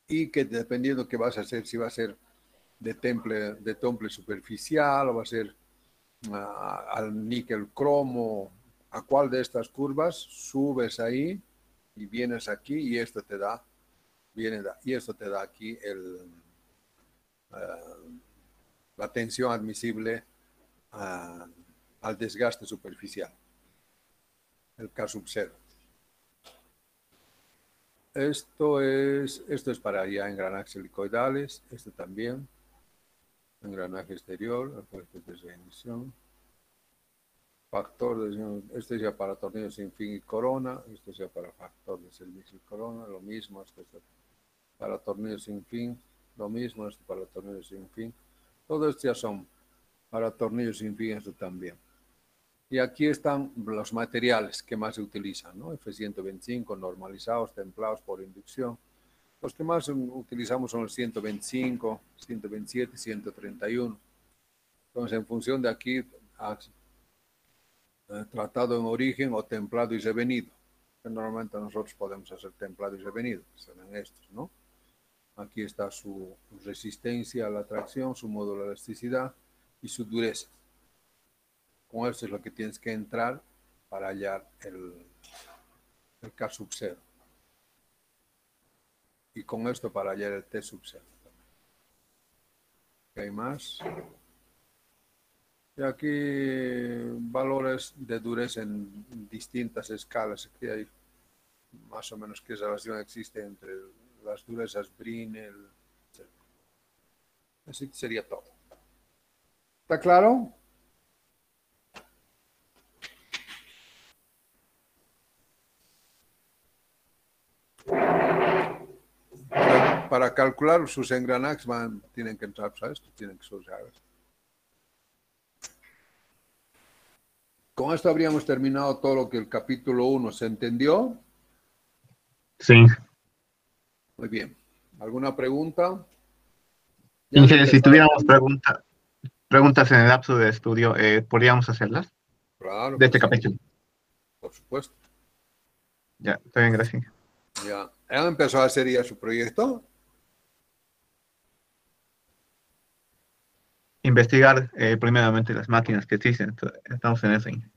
y que dependiendo qué vas a hacer, si va a ser de temple superficial o va a ser al níquel cromo, a cuál de estas curvas subes ahí y vienes aquí y esto te da, aquí la tensión admisible al desgaste superficial, el K sub 0. Esto es para ya engranajes helicoidales, este también, engranaje exterior, de reinición. Factor de, este es ya para tornillos sin fin y corona, este es ya para factor de servicio y corona, lo mismo, este es para tornillos sin fin, lo mismo, este para tornillos sin fin. Todo esto ya son Para tornillos sin fin, esto también. Y aquí están los materiales que más se utilizan, ¿no? F125, normalizados, templados por inducción. Los que más utilizamos son el 125, 127, 131. Entonces, en función de aquí, tratado en origen o templado y revenido. Normalmente nosotros podemos hacer templado y revenido, que serán estos, ¿no? Aquí está su resistencia a la tracción, su módulo de elasticidad y su dureza. Con esto es lo que tienes que entrar para hallar el K sub 0. Y con esto para hallar el T sub 0. ¿Qué hay más? Y aquí valores de dureza en distintas escalas. Aquí hay más o menos qué relación existe entre las durezas Brinell, etc. Así que sería todo. ¿Está claro? Para calcular sus engranajes tienen que entrar a esto, tienen que usar esto. Con esto habríamos terminado todo lo que el capítulo 1 se entendió. Sí. Muy bien. ¿Alguna pregunta? Inge, si tuviéramos preguntas en el lapso de estudio, ¿podríamos hacerlas? Claro, De este sí, capítulo. por supuesto. Ya, está bien, gracias. Ya. ¿Han empezado a hacer ya su proyecto? Investigar primeramente las máquinas que existen. Estamos en eso. Inge.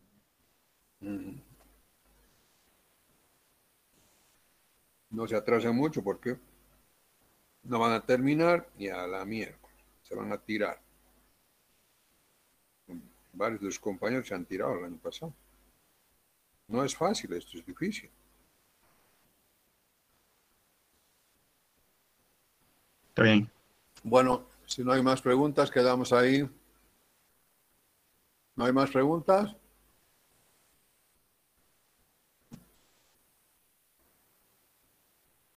No se atrasen mucho porque no van a terminar y a la miércoles. Se van a tirar. Varios de sus compañeros se han tirado el año pasado. No es fácil, esto es difícil. Está bien. Bueno, si no hay más preguntas, quedamos ahí. ¿No hay más preguntas?